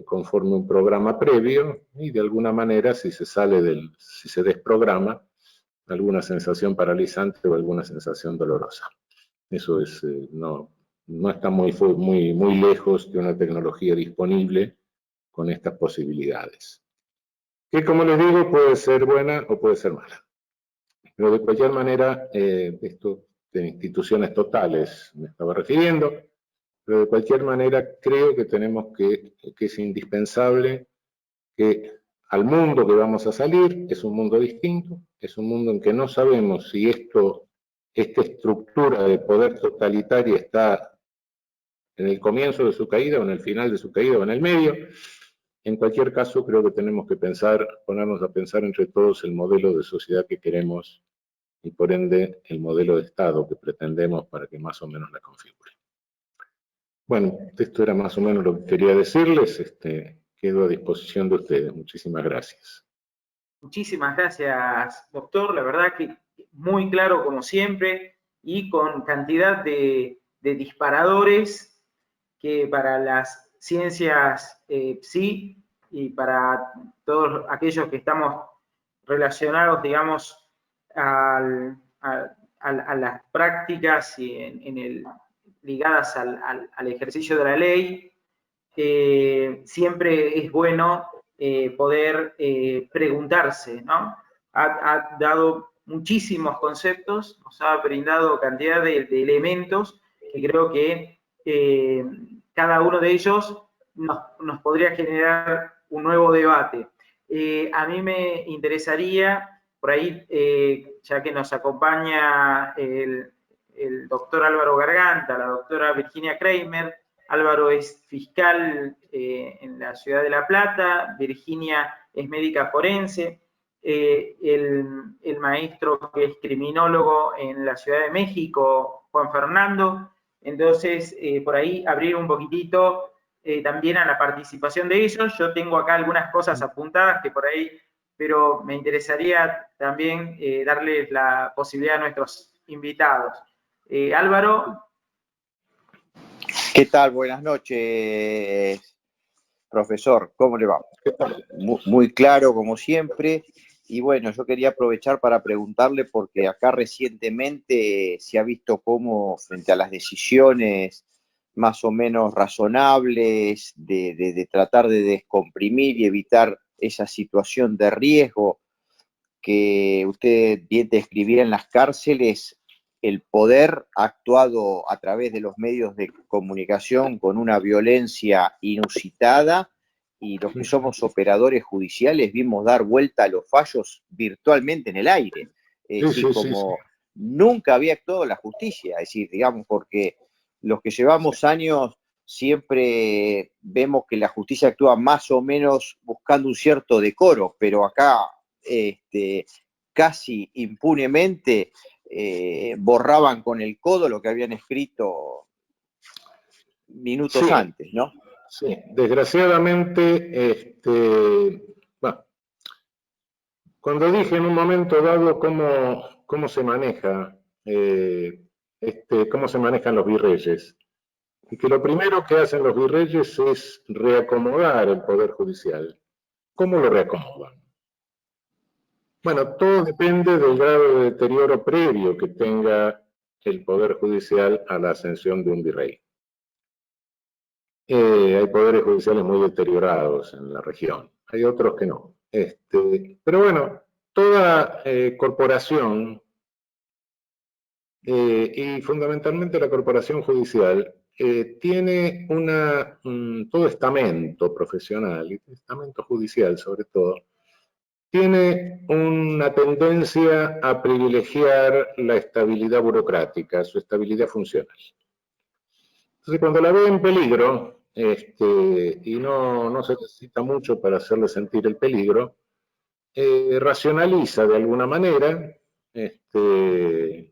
conforme un programa previo y de alguna manera si se desprograma, alguna sensación paralizante o alguna sensación dolorosa. Eso no está muy lejos de una tecnología disponible con estas posibilidades. Que como les digo puede ser buena o puede ser mala. Pero de cualquier manera, esto de instituciones totales me estaba refiriendo, pero de cualquier manera creo que que es indispensable que al mundo que vamos a salir es un mundo distinto, es un mundo en que no sabemos si esta estructura de poder totalitaria está en el comienzo de su caída o en el final de su caída o en el medio. En cualquier caso, creo que tenemos que ponernos a pensar entre todos el modelo de sociedad que queremos y por ende el modelo de Estado que pretendemos para que más o menos la configure. Bueno, esto era más o menos lo que quería decirles. Quedo a disposición de ustedes. Muchísimas gracias. Muchísimas gracias, doctor. La verdad que muy claro como siempre y con cantidad de disparadores que para las ciencias sí y para todos aquellos que estamos relacionados, digamos, a las prácticas y ligadas al ejercicio de la ley, siempre es bueno poder preguntarse, ¿no? Ha dado muchísimos conceptos, nos ha brindado cantidad de elementos que creo que cada uno de ellos nos podría generar un nuevo debate. A mí me interesaría, por ahí, ya que nos acompaña el doctor Álvaro Garganta, la doctora Virginia Kramer. Álvaro es fiscal en la ciudad de La Plata, Virginia es médica forense, el maestro que es criminólogo en la Ciudad de México, Juan Fernando. Entonces, por ahí abrir un poquitito también a la participación de ellos. Yo tengo acá algunas cosas apuntadas que por ahí, pero me interesaría también darles la posibilidad a nuestros invitados. Álvaro. ¿Qué tal? Buenas noches, profesor. ¿Cómo le va? Muy claro, como siempre. Y bueno, yo quería aprovechar para preguntarle, porque acá recientemente se ha visto cómo, frente a las decisiones más o menos razonables de tratar de descomprimir y evitar esa situación de riesgo que usted bien describía en las cárceles, el poder ha actuado a través de los medios de comunicación con una violencia inusitada, y los que somos operadores judiciales vimos dar vuelta a los fallos virtualmente en el aire. Como nunca había actuado la justicia, es decir, digamos, porque los que llevamos años siempre vemos que la justicia actúa más o menos buscando un cierto decoro, pero acá casi impunemente borraban con el codo lo que habían escrito minutos antes, ¿no? Sí, desgraciadamente, bueno, cuando dije en un momento dado cómo se maneja, cómo se manejan los virreyes, y que lo primero que hacen los virreyes es reacomodar el Poder Judicial. ¿Cómo lo reacomodan? Bueno, todo depende del grado de deterioro previo que tenga el Poder Judicial a la ascensión de un virrey. Hay poderes judiciales muy deteriorados en la región, hay otros que no. Pero bueno, toda corporación, y fundamentalmente la corporación judicial, tiene todo estamento profesional, y estamento judicial sobre todo, tiene una tendencia a privilegiar la estabilidad burocrática, su estabilidad funcional. Entonces, cuando la ve en peligro, y no se necesita mucho para hacerle sentir el peligro, racionaliza de alguna manera,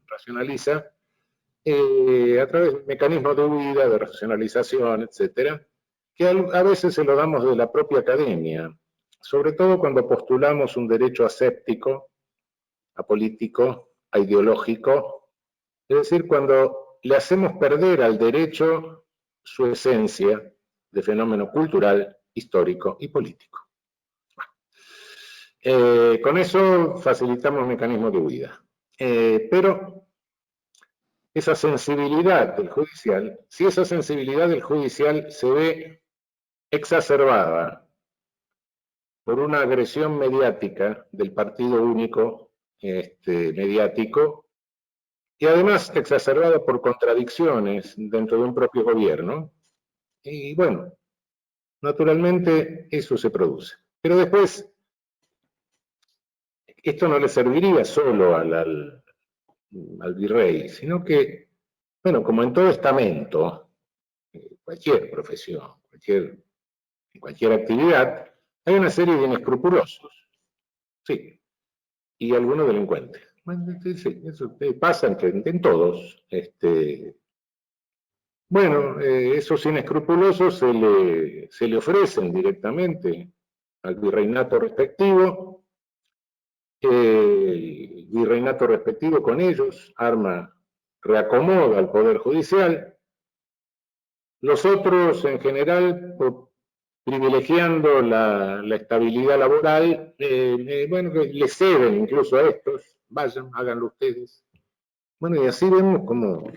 racionaliza a través de mecanismos de huida, de racionalización, etcétera, que a veces se lo damos de la propia academia, sobre todo cuando postulamos un derecho aséptico, apolítico, ideológico, es decir, cuando le hacemos perder al derecho su esencia de fenómeno cultural, histórico y político. Con eso facilitamos mecanismos de huida. Pero esa sensibilidad del judicial, si esa sensibilidad del judicial se ve exacerbada por una agresión mediática del partido único mediático, y además exacerbada por contradicciones dentro de un propio gobierno, y bueno, naturalmente eso se produce. Pero después, esto no le serviría solo al virrey, sino que, bueno, como en todo estamento, cualquier profesión, cualquier actividad, hay una serie de inescrupulosos, sí, y algunos delincuentes. Bueno, sí, eso pasa en todos. Bueno, esos inescrupulosos se le ofrecen directamente al virreinato respectivo. El virreinato respectivo con ellos reacomoda al Poder Judicial. Los otros, en general, privilegiando la estabilidad laboral, bueno, que le ceden incluso a estos, vayan, háganlo ustedes. Bueno, y así vemos cómo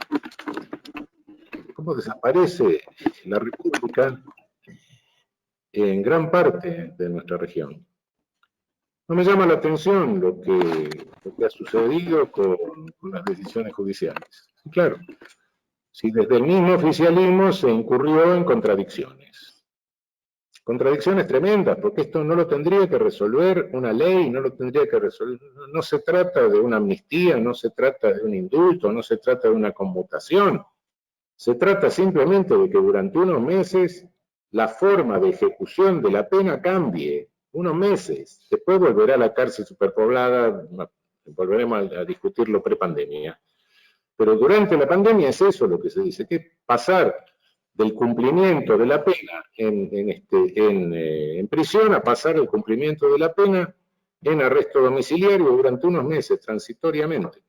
desaparece la República en gran parte de nuestra región. No me llama la atención lo que ha sucedido con las decisiones judiciales. Claro, si desde el mismo oficialismo se incurrió en contradicciones tremendas, porque esto no lo tendría que resolver una ley, no lo tendría que resolver, no se trata de una amnistía, no se trata de un indulto, no se trata de una conmutación, se trata simplemente de que durante unos meses la forma de ejecución de la pena cambie, unos meses, después volverá a la cárcel superpoblada, volveremos a discutirlo prepandemia, pero durante la pandemia es eso lo que se dice, que pasar del cumplimiento de la pena en prisión a pasar el cumplimiento de la pena en arresto domiciliario durante unos meses, transitoriamente.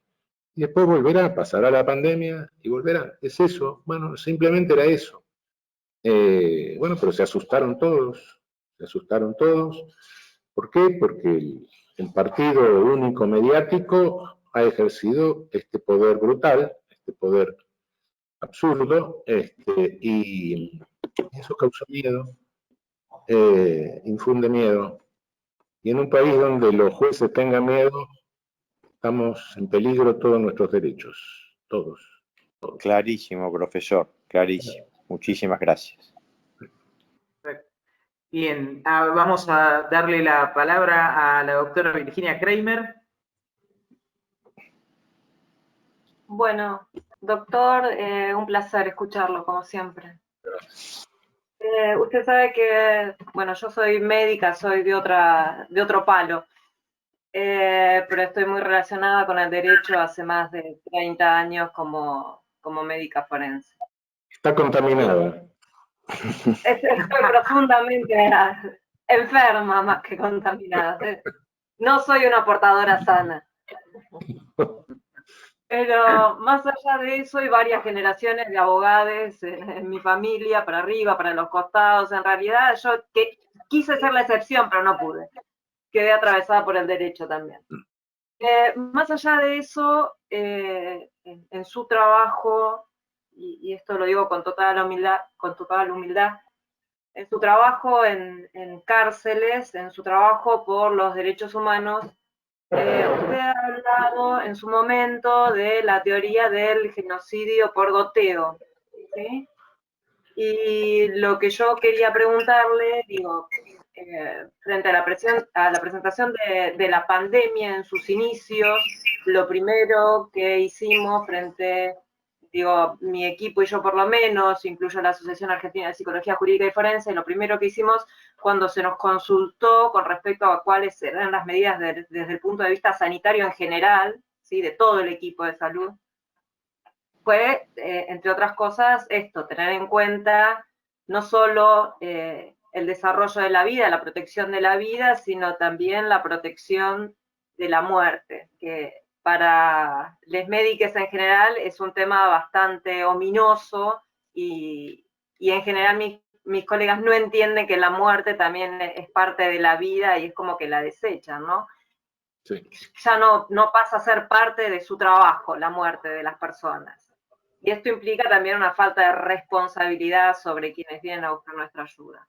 Y después volverá, pasará la pandemia y volverá. Es eso, bueno, simplemente era eso. Bueno, pero se asustaron todos. ¿Por qué? Porque el partido único mediático ha ejercido este poder brutal, este poder absurdo, y eso causa miedo, infunde miedo. Y en un país donde los jueces tengan miedo, estamos en peligro todos nuestros derechos, todos. Clarísimo, profesor, clarísimo. Muchísimas gracias. Bien, vamos a darle la palabra a la doctora Virginia Kramer. Bueno, doctor, un placer escucharlo, como siempre. Usted sabe que, bueno, yo soy médica, soy de otro palo, pero estoy muy relacionada con el derecho hace más de 30 años como médica forense. Está contaminada. Estoy profundamente enferma más que contaminada. No soy una portadora sana. Pero más allá de eso, hay varias generaciones de abogados en mi familia, para arriba, para los costados. En realidad, yo quise ser la excepción, pero no pude. Quedé atravesada por el derecho también. Más allá de eso, en su trabajo, y esto lo digo con total humildad, en su trabajo en cárceles, en su trabajo por los derechos humanos, usted ha hablado en su momento de la teoría del genocidio por goteo, ¿sí? Y lo que yo quería preguntarle, digo, frente a la presentación de la pandemia en sus inicios, lo primero que hicimos digo, mi equipo y yo por lo menos, incluyo la Asociación Argentina de Psicología Jurídica y Forense, lo primero que hicimos cuando se nos consultó con respecto a cuáles eran las medidas desde el punto de vista sanitario en general, ¿sí? De todo el equipo de salud, fue, entre otras cosas, esto, tener en cuenta no solo el desarrollo de la vida, la protección de la vida, sino también la protección de la muerte, que para los médicos en general es un tema bastante ominoso y en general mis colegas no entienden que la muerte también es parte de la vida y es como que la desechan, ¿no? Sí. Ya no pasa a ser parte de su trabajo, la muerte de las personas. Y esto implica también una falta de responsabilidad sobre quienes vienen a buscar nuestra ayuda.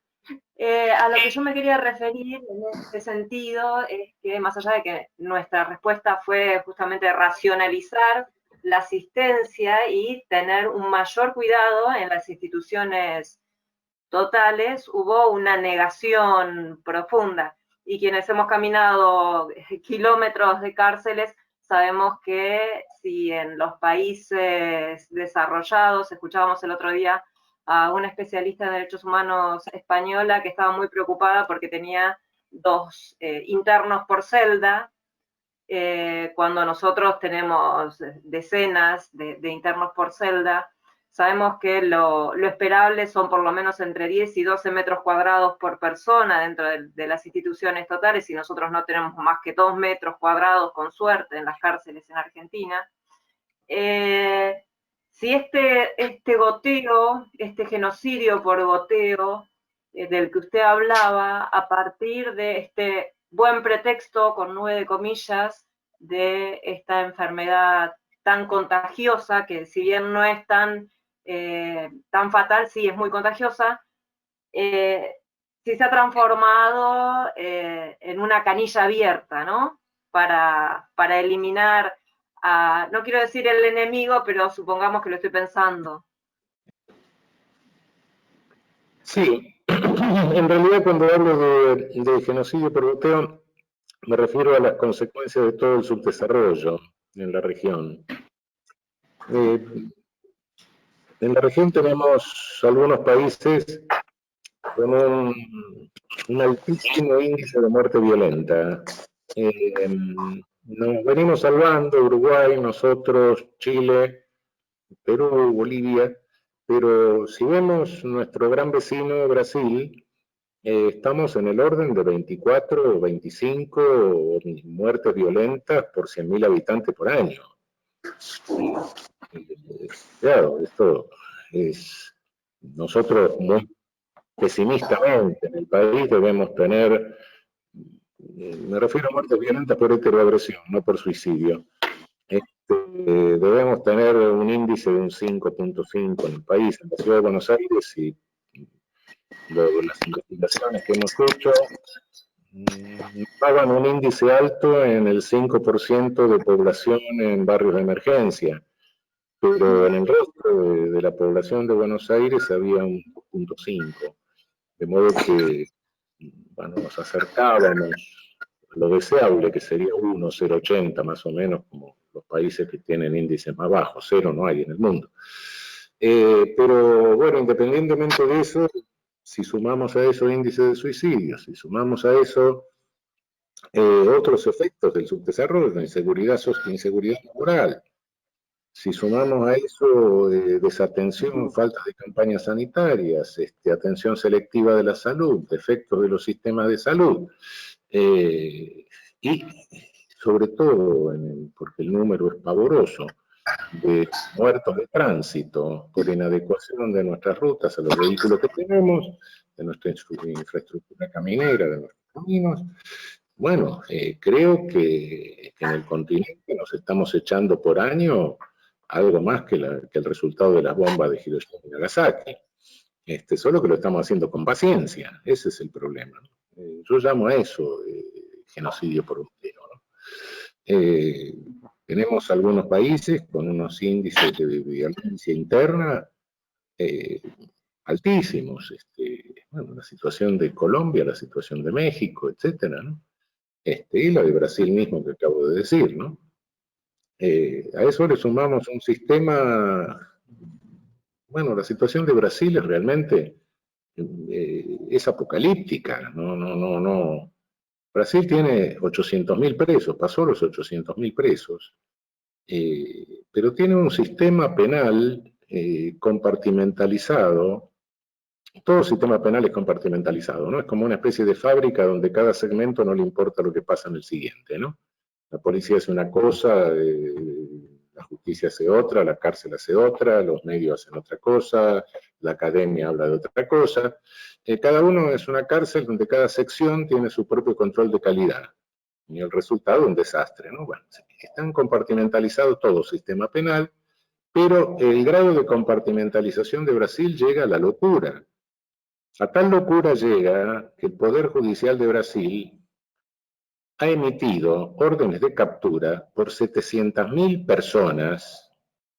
A lo que yo me quería referir en este sentido es que más allá de que nuestra respuesta fue justamente racionalizar la asistencia y tener un mayor cuidado en las instituciones totales, hubo una negación profunda. Y quienes hemos caminado kilómetros de cárceles sabemos que si en los países desarrollados, escuchábamos el otro día a una especialista en derechos humanos española que estaba muy preocupada porque tenía 2 internos por celda, cuando nosotros tenemos decenas de internos por celda. Sabemos que lo esperable son por lo menos entre 10 y 12 metros cuadrados por persona dentro de las instituciones totales, y nosotros no tenemos más que 2 metros cuadrados con suerte en las cárceles en Argentina. Si este goteo, este genocidio por goteo del que usted hablaba, a partir de este buen pretexto, con 9 comillas, de esta enfermedad tan contagiosa, que si bien no es tan fatal, sí es muy contagiosa, sí se ha transformado en una canilla abierta, ¿no? Para eliminar no quiero decir el enemigo, pero supongamos que lo estoy pensando. Sí, en realidad cuando hablo de genocidio por goteo, me refiero a las consecuencias de todo el subdesarrollo en la región. En la región tenemos algunos países con un altísimo índice de muerte violenta. Nos venimos salvando, Uruguay, nosotros, Chile, Perú, Bolivia, pero si vemos nuestro gran vecino Brasil, estamos en el orden de 24 o 25 muertes violentas por 100.000 habitantes por año. Claro, esto es, nosotros muy pesimistamente en el país debemos tener, me refiero a muertes violentas por heteroagresión, no por suicidio. Debemos tener un índice de un 5.5 en el país, en la ciudad de Buenos Aires, y las investigaciones que hemos hecho pagan un índice alto en el 5% de población en barrios de emergencia, pero en el resto de la población de Buenos Aires había un 2.5, de modo que bueno, nos acercábamos a lo deseable, que sería 1, 0,80 más o menos, como los países que tienen índices más bajos. 0 no hay en el mundo. Pero bueno, independientemente de eso, si sumamos a eso índices de suicidio, si sumamos a eso otros efectos del subdesarrollo, la inseguridad laboral, si sumamos a eso desatención, falta de campañas sanitarias, atención selectiva de la salud, defectos de los sistemas de salud, y sobre todo, porque el número es pavoroso, de muertos de tránsito por inadecuación de nuestras rutas a los vehículos que tenemos, de nuestra infraestructura caminera, de nuestros caminos. Bueno, creo que en el continente nos estamos echando por año algo más que el resultado de las bombas de Hiroshima y Nagasaki. Solo que lo estamos haciendo con paciencia, ese es el problema, ¿no? Yo llamo a eso genocidio por goteo, ¿no? Tenemos algunos países con unos índices de violencia interna altísimos. Bueno, la situación de Colombia, la situación de México, etcétera, ¿no? Y la de Brasil mismo que acabo de decir, ¿no? A eso le sumamos un sistema, bueno, la situación de Brasil es realmente, es apocalíptica, no. Brasil tiene 800.000 presos, pasó los 800.000 presos, pero tiene un sistema penal compartimentalizado. Todo sistema penal es compartimentalizado, ¿no? Es como una especie de fábrica donde cada segmento no le importa lo que pasa en el siguiente, ¿no? La policía hace una cosa, la justicia hace otra, la cárcel hace otra, los medios hacen otra cosa, la academia habla de otra cosa. Cada uno es una cárcel donde cada sección tiene su propio control de calidad. Y el resultado, un desastre, ¿no? Bueno, están compartimentalizados todo sistema penal, pero el grado de compartimentalización de Brasil llega a la locura. A tal locura llega que el Poder Judicial de Brasil ha emitido órdenes de captura por 700.000 personas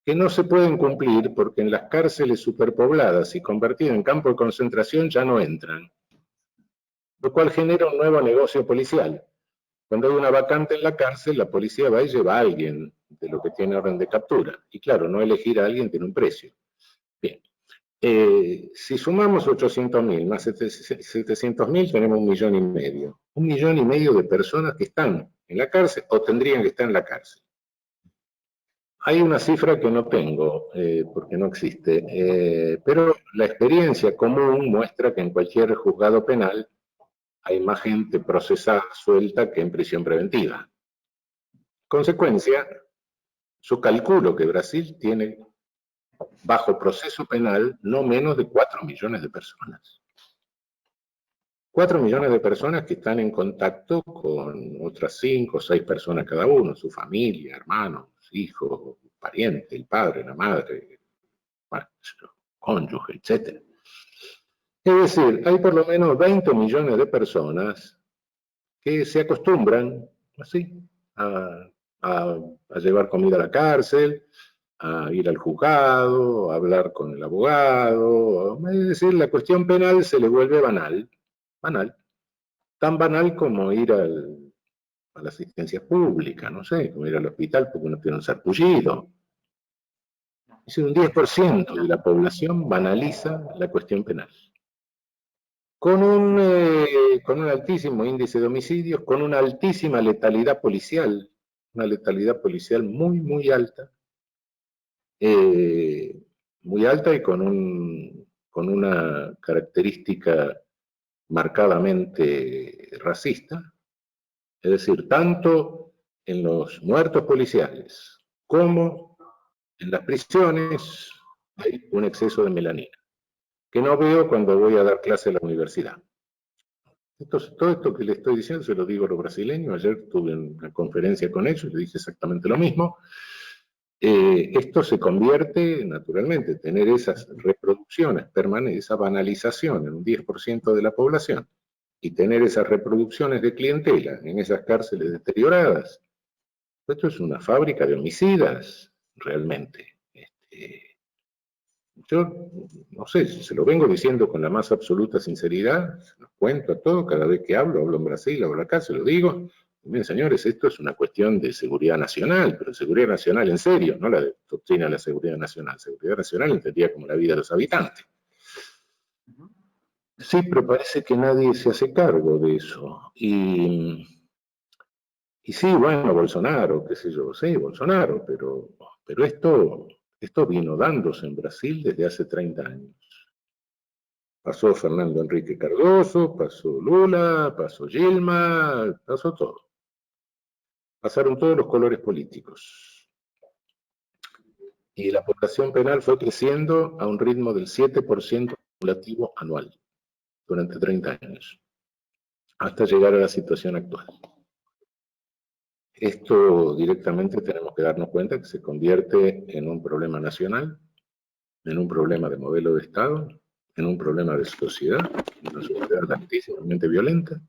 que no se pueden cumplir porque en las cárceles superpobladas y convertidas en campo de concentración ya no entran, lo cual genera un nuevo negocio policial. Cuando hay una vacante en la cárcel, la policía va y lleva a alguien de lo que tiene orden de captura. Y claro, no elegir a alguien tiene un precio. Bien. Si sumamos 800.000 más 700.000, tenemos 1,5 millones. 1,5 millones de personas que están en la cárcel o tendrían que estar en la cárcel. Hay una cifra que no tengo, porque no existe, pero la experiencia común muestra que en cualquier juzgado penal hay más gente procesada, suelta, que en prisión preventiva. Consecuencia, yo calculo que Brasil tiene bajo proceso penal no menos de 4 millones de personas. 4 millones de personas que están en contacto con otras 5 o 6 personas cada uno, su familia, hermanos, hijos, parientes, el padre, la madre, cónyuge, etc. Es decir, hay por lo menos 20 millones de personas que se acostumbran así a llevar comida a la cárcel, a ir al juzgado, a hablar con el abogado. Es decir, la cuestión penal se le vuelve banal, tan banal como ir a la asistencia pública, no sé, como ir al hospital porque uno tiene un sarpullido. Es decir, un 10% de la población banaliza la cuestión penal. Con un altísimo índice de homicidios, con una altísima letalidad policial, una letalidad policial muy, muy alta, y con una característica marcadamente racista, es decir, tanto en los muertos policiales como en las prisiones hay un exceso de melanina, que no veo cuando voy a dar clase en la universidad. Todo esto que le estoy diciendo se lo digo a los brasileños. Ayer tuve una conferencia con ellos y le dije exactamente lo mismo. Esto se convierte, naturalmente, tener esas reproducciones permanentes, esa banalización en un 10% de la población y tener esas reproducciones de clientela en esas cárceles deterioradas. Esto es una fábrica de homicidas, realmente. Yo, no sé, se lo vengo diciendo con la más absoluta sinceridad, se los cuento a todos, cada vez que hablo en Brasil, hablo acá, se lo digo. Bien, señores, esto es una cuestión de seguridad nacional, pero seguridad nacional en serio, no la doctrina de la seguridad nacional. Seguridad nacional entendía como la vida de los habitantes. Sí, pero parece que nadie se hace cargo de eso. Y sí, bueno, Bolsonaro, qué sé yo, sí, Bolsonaro, pero esto vino dándose en Brasil desde hace 30 años. Pasó Fernando Henrique Cardoso, pasó Lula, pasó Dilma, pasó todo. Pasaron todos los colores políticos. Y la población penal fue creciendo a un ritmo del 7% acumulativo anual durante 30 años, hasta llegar a la situación actual. Esto directamente tenemos que darnos cuenta que se convierte en un problema nacional, en un problema de modelo de Estado, en un problema de sociedad, una sociedad altísimamente violenta.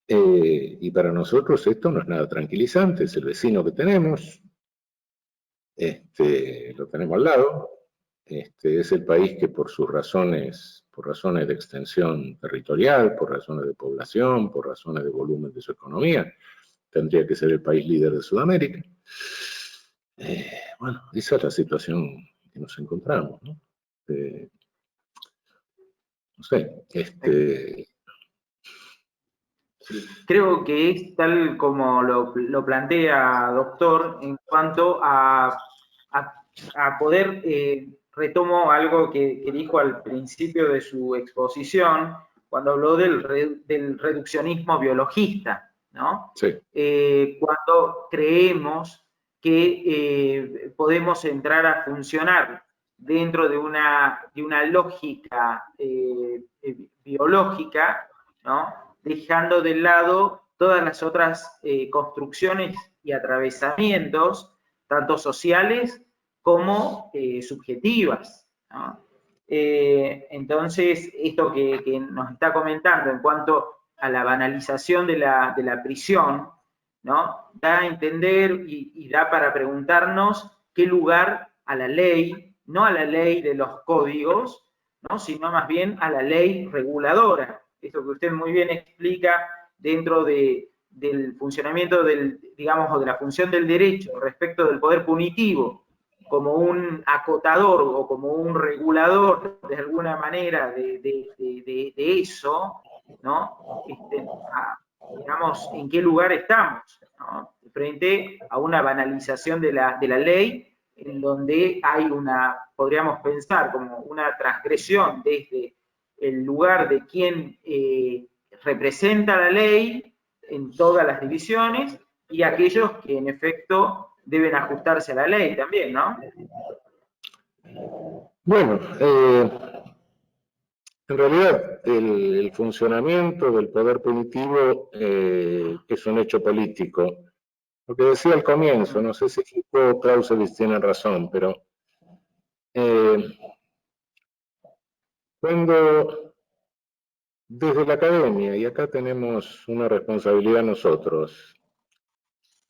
Y para nosotros esto no es nada tranquilizante, es el vecino que tenemos, lo tenemos al lado, es el país que por razones de extensión territorial, por razones de población, por razones de volumen de su economía, tendría que ser el país líder de Sudamérica. Bueno, esa es la situación que nos encontramos, ¿no? No sé, Creo que es tal como lo plantea, doctor, en cuanto a poder, retomo algo que dijo al principio de su exposición, cuando habló del reduccionismo biologista, ¿no? Sí. Cuando creemos que podemos entrar a funcionar dentro de una lógica biológica, ¿no? Dejando de lado todas las otras construcciones y atravesamientos, tanto sociales como subjetivas, ¿no? Entonces, esto que nos está comentando en cuanto a la banalización de la prisión, ¿no? Da a entender y da para preguntarnos qué lugar a la ley, no a la ley de los códigos, ¿no? Sino más bien a la ley reguladora. Esto que usted muy bien explica dentro del funcionamiento digamos, o de la función del derecho respecto del poder punitivo, como un acotador o como un regulador de alguna manera de eso, ¿no? Digamos, en qué lugar estamos, ¿no? Frente a una banalización de la ley, en donde hay podríamos pensar como una transgresión desde el lugar de quien representa la ley en todas las divisiones y aquellos que en efecto deben ajustarse a la ley también, ¿no? Bueno, en realidad el funcionamiento del poder punitivo es un hecho político. Lo que decía al comienzo, no sé si Foucault o Clausewitz tienen razón, pero cuando desde la academia, y acá tenemos una responsabilidad nosotros,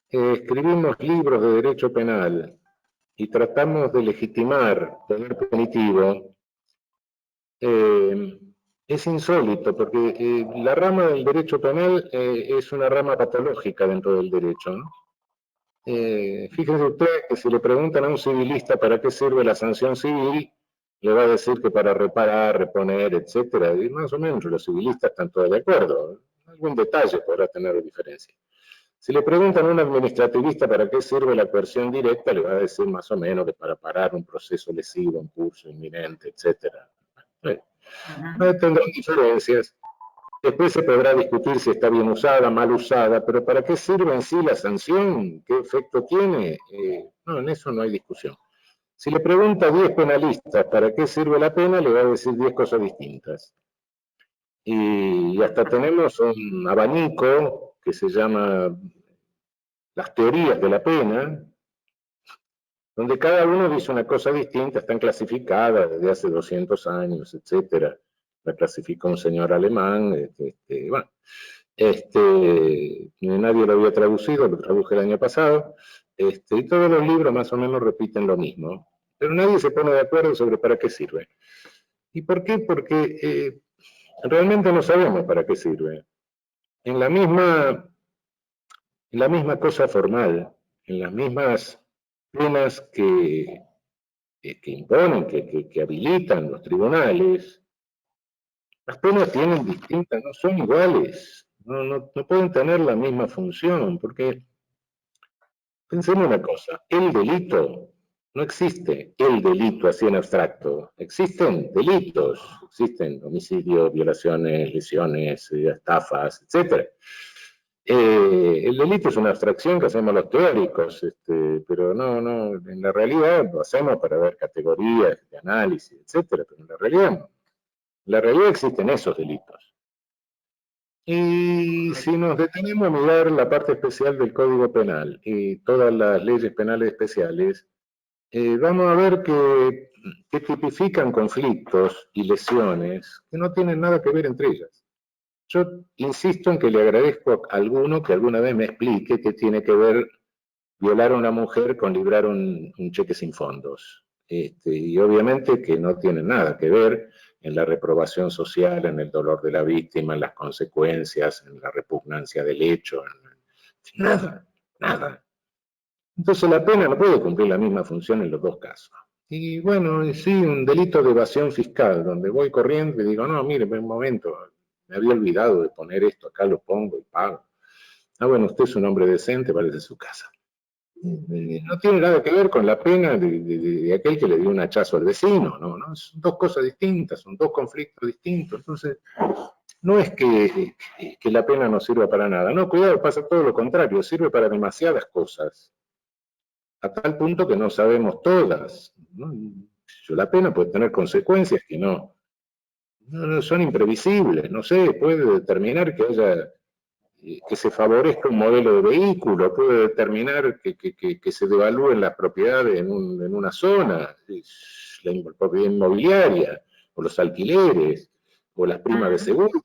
escribimos libros de derecho penal y tratamos de legitimar poder punitivo, es insólito, porque la rama del derecho penal es una rama patológica dentro del derecho, ¿no? Fíjense ustedes que si le preguntan a un civilista para qué sirve la sanción civil, le va a decir que para reparar, reponer, etcétera, y más o menos los civilistas están todos de acuerdo. Algún detalle podrá tener diferencia. Si le preguntan a un administrativista para qué sirve la coerción directa, le va a decir más o menos que para parar un proceso lesivo, un curso inminente, etcétera. Tendrán diferencias. Después se podrá discutir si está bien usada, mal usada, pero ¿para qué sirve en sí la sanción? ¿Qué efecto tiene? No, en eso no hay discusión. Si le pregunta a 10 penalistas para qué sirve la pena, le va a decir 10 cosas distintas. Y hasta tenemos un abanico que se llama las teorías de la pena, donde cada uno dice una cosa distinta, están clasificadas desde hace 200 años, etcétera. La clasificó un señor alemán, bueno, nadie lo había traducido, lo traduje el año pasado, y todos los libros más o menos repiten lo mismo, pero nadie se pone de acuerdo sobre para qué sirve. ¿Y por qué? Porque realmente no sabemos para qué sirve. En la misma cosa formal, en las mismas penas que imponen, que habilitan los tribunales, las penas tienen distintas, no son iguales, no pueden tener la misma función, porque pensemos una cosa, el delito, no existe el delito así en abstracto, existen delitos, existen homicidios, violaciones, lesiones, estafas, etc. El delito es una abstracción que hacemos los teóricos, pero no, en la realidad lo hacemos para ver categorías de análisis, etc. Pero en la realidad existen esos delitos. Y si nos detenemos a mirar la parte especial del Código Penal y todas las leyes penales especiales, vamos a ver que tipifican conflictos y lesiones que no tienen nada que ver entre ellas. Yo insisto en que le agradezco a alguno que alguna vez me explique qué tiene que ver violar a una mujer con librar un cheque sin fondos. Y obviamente que no tiene nada que ver en la reprobación social, en el dolor de la víctima, en las consecuencias, en la repugnancia del hecho, nada, nada. Entonces la pena no puede cumplir la misma función en los dos casos. Y bueno, sí, un delito de evasión fiscal, donde voy corriendo y digo, no, mire, un momento, me había olvidado de poner esto, acá lo pongo y pago. Ah, bueno, usted es un hombre decente, váyase a su casa. No tiene nada que ver con la pena de aquel que le dio un hachazo al vecino, ¿no? Son dos cosas distintas, son dos conflictos distintos. Entonces, no es que la pena no sirva para nada, no, cuidado, pasa todo lo contrario, sirve para demasiadas cosas, a tal punto que no sabemos todas, ¿no? La pena puede tener consecuencias que no son imprevisibles, no sé, puede determinar que se favorezca un modelo de vehículo, puede determinar que se devalúen las propiedades en una zona, la propiedad inmobiliaria, o los alquileres, o las primas de seguros.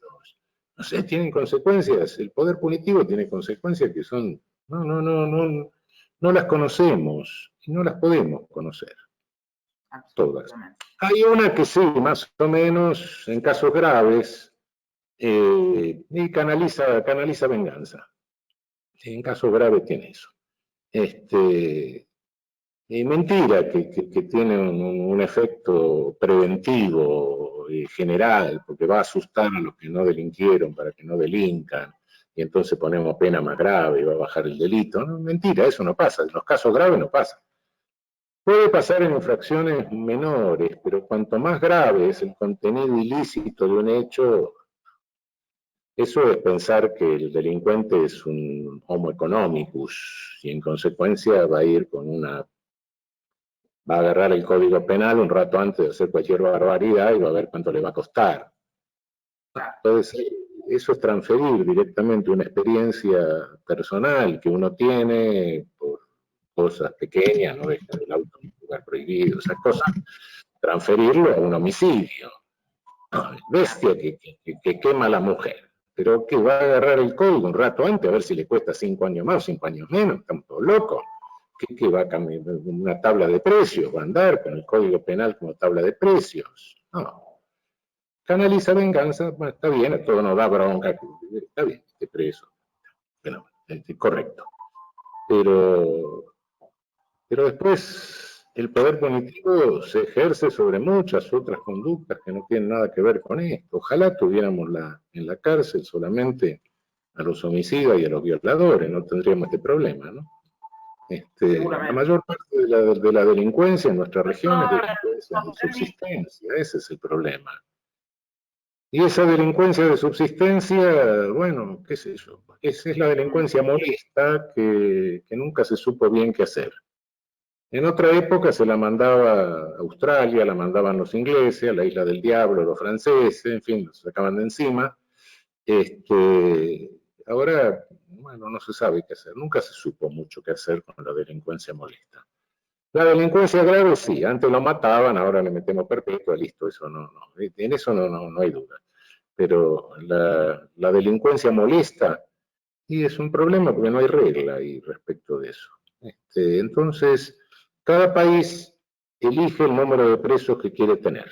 No sé, tienen consecuencias, el poder punitivo tiene consecuencias que son, no las conocemos, y no las podemos conocer, todas. Hay una que sí, más o menos, en casos graves, y canaliza venganza. En casos graves tiene eso. Mentira que tiene un efecto preventivo general, porque va a asustar a los que no delinquieron para que no delincan, y entonces ponemos pena más grave y va a bajar el delito. No, mentira, eso no pasa. En los casos graves no pasa. Puede pasar en infracciones menores, pero cuanto más grave es el contenido ilícito de un hecho, eso es pensar que el delincuente es un homo economicus y en consecuencia va a agarrar el código penal un rato antes de hacer cualquier barbaridad y va a ver cuánto le va a costar. Entonces, eso es transferir directamente una experiencia personal que uno tiene por cosas pequeñas, no dejar el auto en un lugar prohibido, esas cosas, transferirlo a un homicidio. Bestia que quema a la mujer, pero que va a agarrar el código un rato antes a ver si le cuesta 5 años más o 5 años menos, estamos todos locos. Que va a cambiar una tabla de precios, va a andar con el código penal como tabla de precios. No. Canaliza venganza, bueno, está bien, a todo nos da bronca, está bien, esté preso. Bueno, correcto. Pero después el poder punitivo se ejerce sobre muchas otras conductas que no tienen nada que ver con esto. Ojalá tuviéramos en la cárcel solamente a los homicidas y a los violadores, no tendríamos este problema, ¿no? La mayor parte de la delincuencia en nuestra región es delincuencia de subsistencia, ese es el problema. Y esa delincuencia de subsistencia, bueno, qué sé yo, esa es la delincuencia molesta que nunca se supo bien qué hacer. En otra época se la mandaba a Australia, la mandaban los ingleses, a la Isla del Diablo, los franceses, en fin, los sacaban de encima. Ahora, bueno, no se sabe qué hacer, nunca se supo mucho qué hacer con la delincuencia molesta. La delincuencia grave sí, antes lo mataban, ahora le metemos perpetua, listo, eso en eso no hay duda. Pero la delincuencia molesta, y es un problema porque no hay regla ahí respecto de eso. Entonces, cada país elige el número de presos que quiere tener.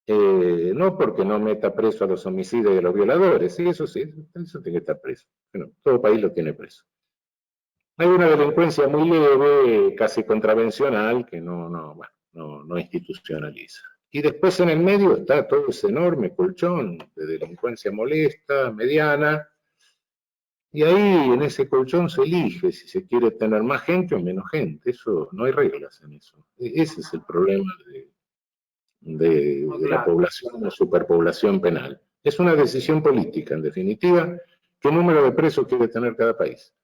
No porque no meta preso a los homicidas y a los violadores, sí, eso tiene que estar preso. Bueno, todo país lo tiene preso. Hay una delincuencia muy leve, casi contravencional, que no institucionaliza. Y después en el medio está todo ese enorme colchón de delincuencia molesta, mediana, y ahí en ese colchón se elige si se quiere tener más gente o menos gente. Eso, no hay reglas en eso. Ese es el problema de la población, la superpoblación penal. Es una decisión política, en definitiva, qué número de presos quiere tener cada país.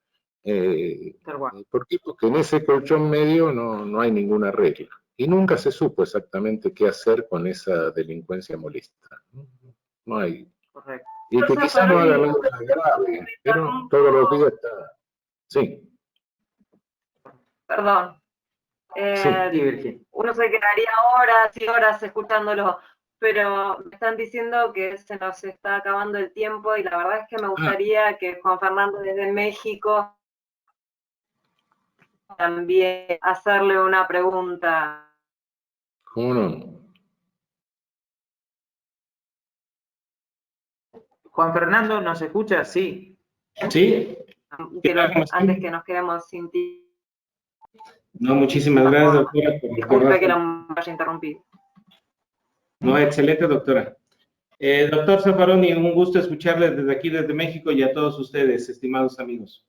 ¿Por qué? Porque en ese colchón medio no hay ninguna regla. Y nunca se supo exactamente qué hacer con esa delincuencia molesta. No hay. Correcto. Y que quizá no haga nada grave, pero todos los días está. Sí. Perdón. Uno se quedaría horas y horas escuchándolo, pero me están diciendo que se nos está acabando el tiempo y la verdad es que me gustaría que Juan Fernando desde México también hacerle una pregunta ¿Cómo no? Juan Fernando, ¿nos escucha? Sí. Sí. Antes que nos quedemos sin ti. No, muchísimas gracias, doctora. Disculpe que lo haya interrumpido. No, excelente, doctora. Doctor Zaffaroni, un gusto escucharles desde aquí, desde México, y a todos ustedes, estimados amigos.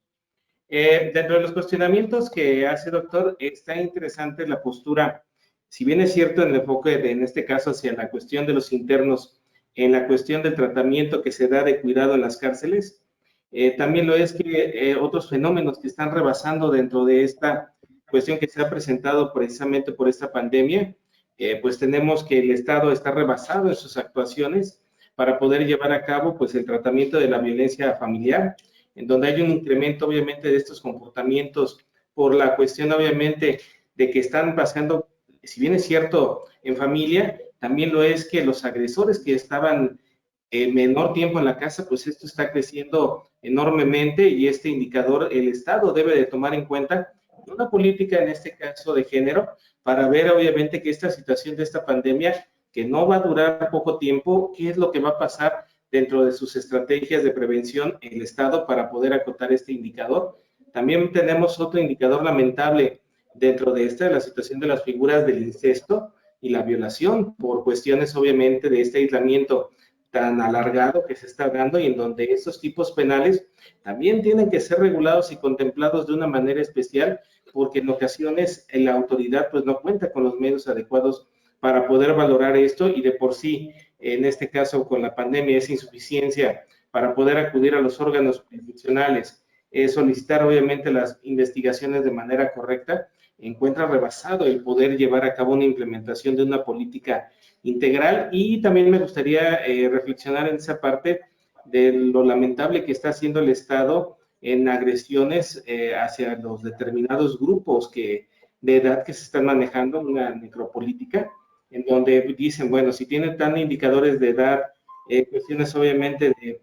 Dentro de los cuestionamientos que hace, doctor, está interesante la postura, si bien es cierto en el enfoque, en este caso, hacia la cuestión de los internos, en la cuestión del tratamiento que se da de cuidado en las cárceles, también lo es que otros fenómenos que están rebasando dentro de esta cuestión que se ha presentado precisamente por esta pandemia, pues tenemos que el Estado está rebasado en sus actuaciones para poder llevar a cabo pues el tratamiento de la violencia familiar, en donde hay un incremento obviamente de estos comportamientos por la cuestión obviamente de que están pasando, si bien es cierto en familia, también lo es que los agresores que estaban menor tiempo en la casa, pues esto está creciendo enormemente y este indicador el Estado debe de tomar en cuenta una política en este caso de género para ver obviamente que esta situación de esta pandemia que no va a durar poco tiempo, qué es lo que va a pasar dentro de sus estrategias de prevención en el Estado para poder acotar este indicador. También tenemos otro indicador lamentable dentro de esta, la situación de las figuras del incesto y la violación por cuestiones obviamente de este aislamiento tan alargado que se está dando y en donde estos tipos penales también tienen que ser regulados y contemplados de una manera especial porque en ocasiones la autoridad pues no cuenta con los medios adecuados para poder valorar esto y de por sí, en este caso con la pandemia, esa insuficiencia para poder acudir a los órganos jurisdiccionales, solicitar obviamente las investigaciones de manera correcta, encuentra rebasado el poder llevar a cabo una implementación de una política integral y también me gustaría reflexionar en esa parte de lo lamentable que está haciendo el Estado en agresiones hacia los determinados grupos de edad que se están manejando, una necropolítica, en donde dicen, bueno, si tienen tan indicadores de edad, cuestiones obviamente de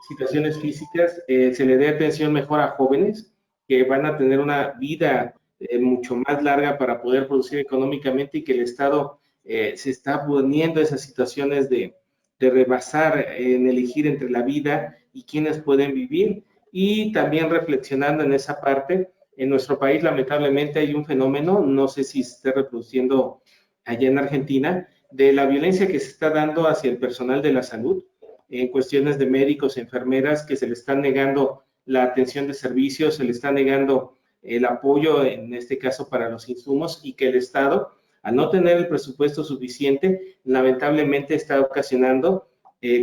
situaciones físicas, se le dé atención mejor a jóvenes que van a tener una vida mucho más larga para poder producir económicamente y que el Estado se está poniendo esas situaciones de rebasar en elegir entre la vida y quienes pueden vivir y también reflexionando en esa parte, en nuestro país lamentablemente hay un fenómeno, no sé si se esté reproduciendo allá en Argentina, de la violencia que se está dando hacia el personal de la salud, en cuestiones de médicos, enfermeras, que se le están negando la atención de servicios, se le está negando el apoyo, en este caso para los insumos, y que el Estado, al no tener el presupuesto suficiente, lamentablemente está ocasionando,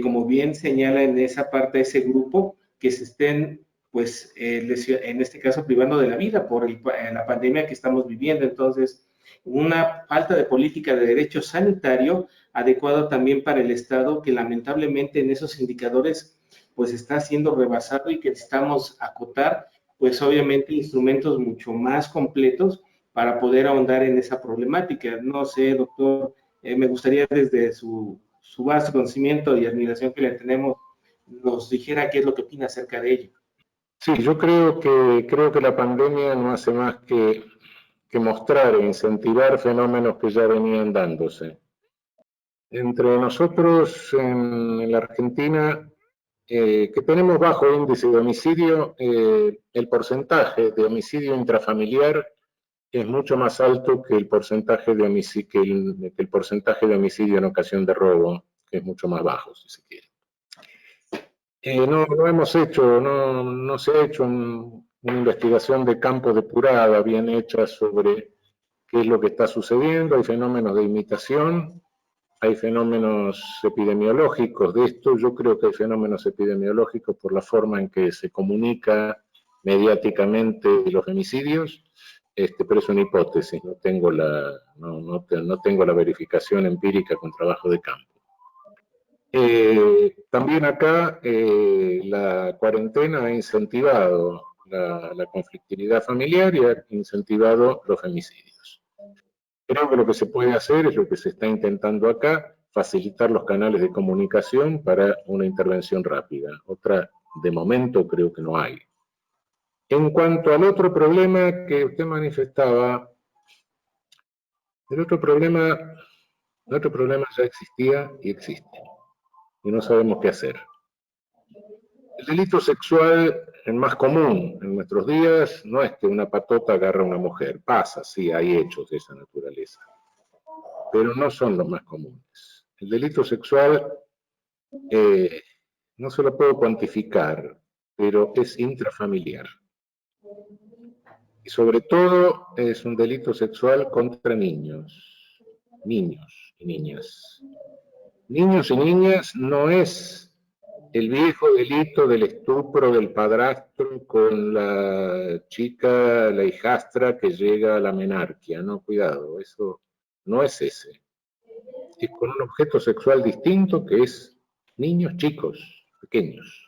como bien señala en esa parte ese grupo, que se estén, pues, en este caso, privando de la vida por la pandemia que estamos viviendo. Entonces, una falta de política de derecho sanitario adecuado también para el Estado, que lamentablemente en esos indicadores, pues, está siendo rebasado y que necesitamos acotar, pues, obviamente, instrumentos mucho más completos para poder ahondar en esa problemática. No sé, doctor, me gustaría desde su vasto conocimiento y admiración que le tenemos, nos dijera qué es lo que opina acerca de ello. Sí, yo creo que la pandemia no hace más que mostrar e incentivar fenómenos que ya venían dándose. Entre nosotros en la Argentina, que tenemos bajo índice de homicidio, el porcentaje de homicidio intrafamiliar es mucho más alto que el porcentaje de homicidio, que el porcentaje de homicidio en ocasión de robo, que es mucho más bajo, si se quiere. No hemos hecho, no se ha hecho una investigación de campo depurada, bien hecha sobre qué es lo que está sucediendo. Hay fenómenos de imitación, hay fenómenos epidemiológicos de esto. Yo creo que hay fenómenos epidemiológicos por la forma en que se comunica mediáticamente los femicidios, pero es una hipótesis, no tengo la verificación empírica con trabajo de campo. También acá la cuarentena ha incentivado la conflictividad familiar y ha incentivado los femicidios. Creo que lo que se puede hacer es lo que se está intentando acá, facilitar los canales de comunicación para una intervención rápida. Otra, de momento, creo que no hay. En cuanto al otro problema que usted manifestaba, el otro problema Nuestro problema ya existía y existe, y no sabemos qué hacer. El delito sexual, el más común en nuestros días, no es que una patota agarre a una mujer. Pasa, sí, hay hechos de esa naturaleza, pero no son los más comunes. El delito sexual no se lo puedo cuantificar, pero es intrafamiliar. Y sobre todo es un delito sexual contra niños y niñas. Niños y niñas no es el viejo delito del estupro del padrastro con la chica, la hijastra que llega a la menarquia, no, cuidado, eso no es ese. Es con un objeto sexual distinto que es niños chicos, pequeños.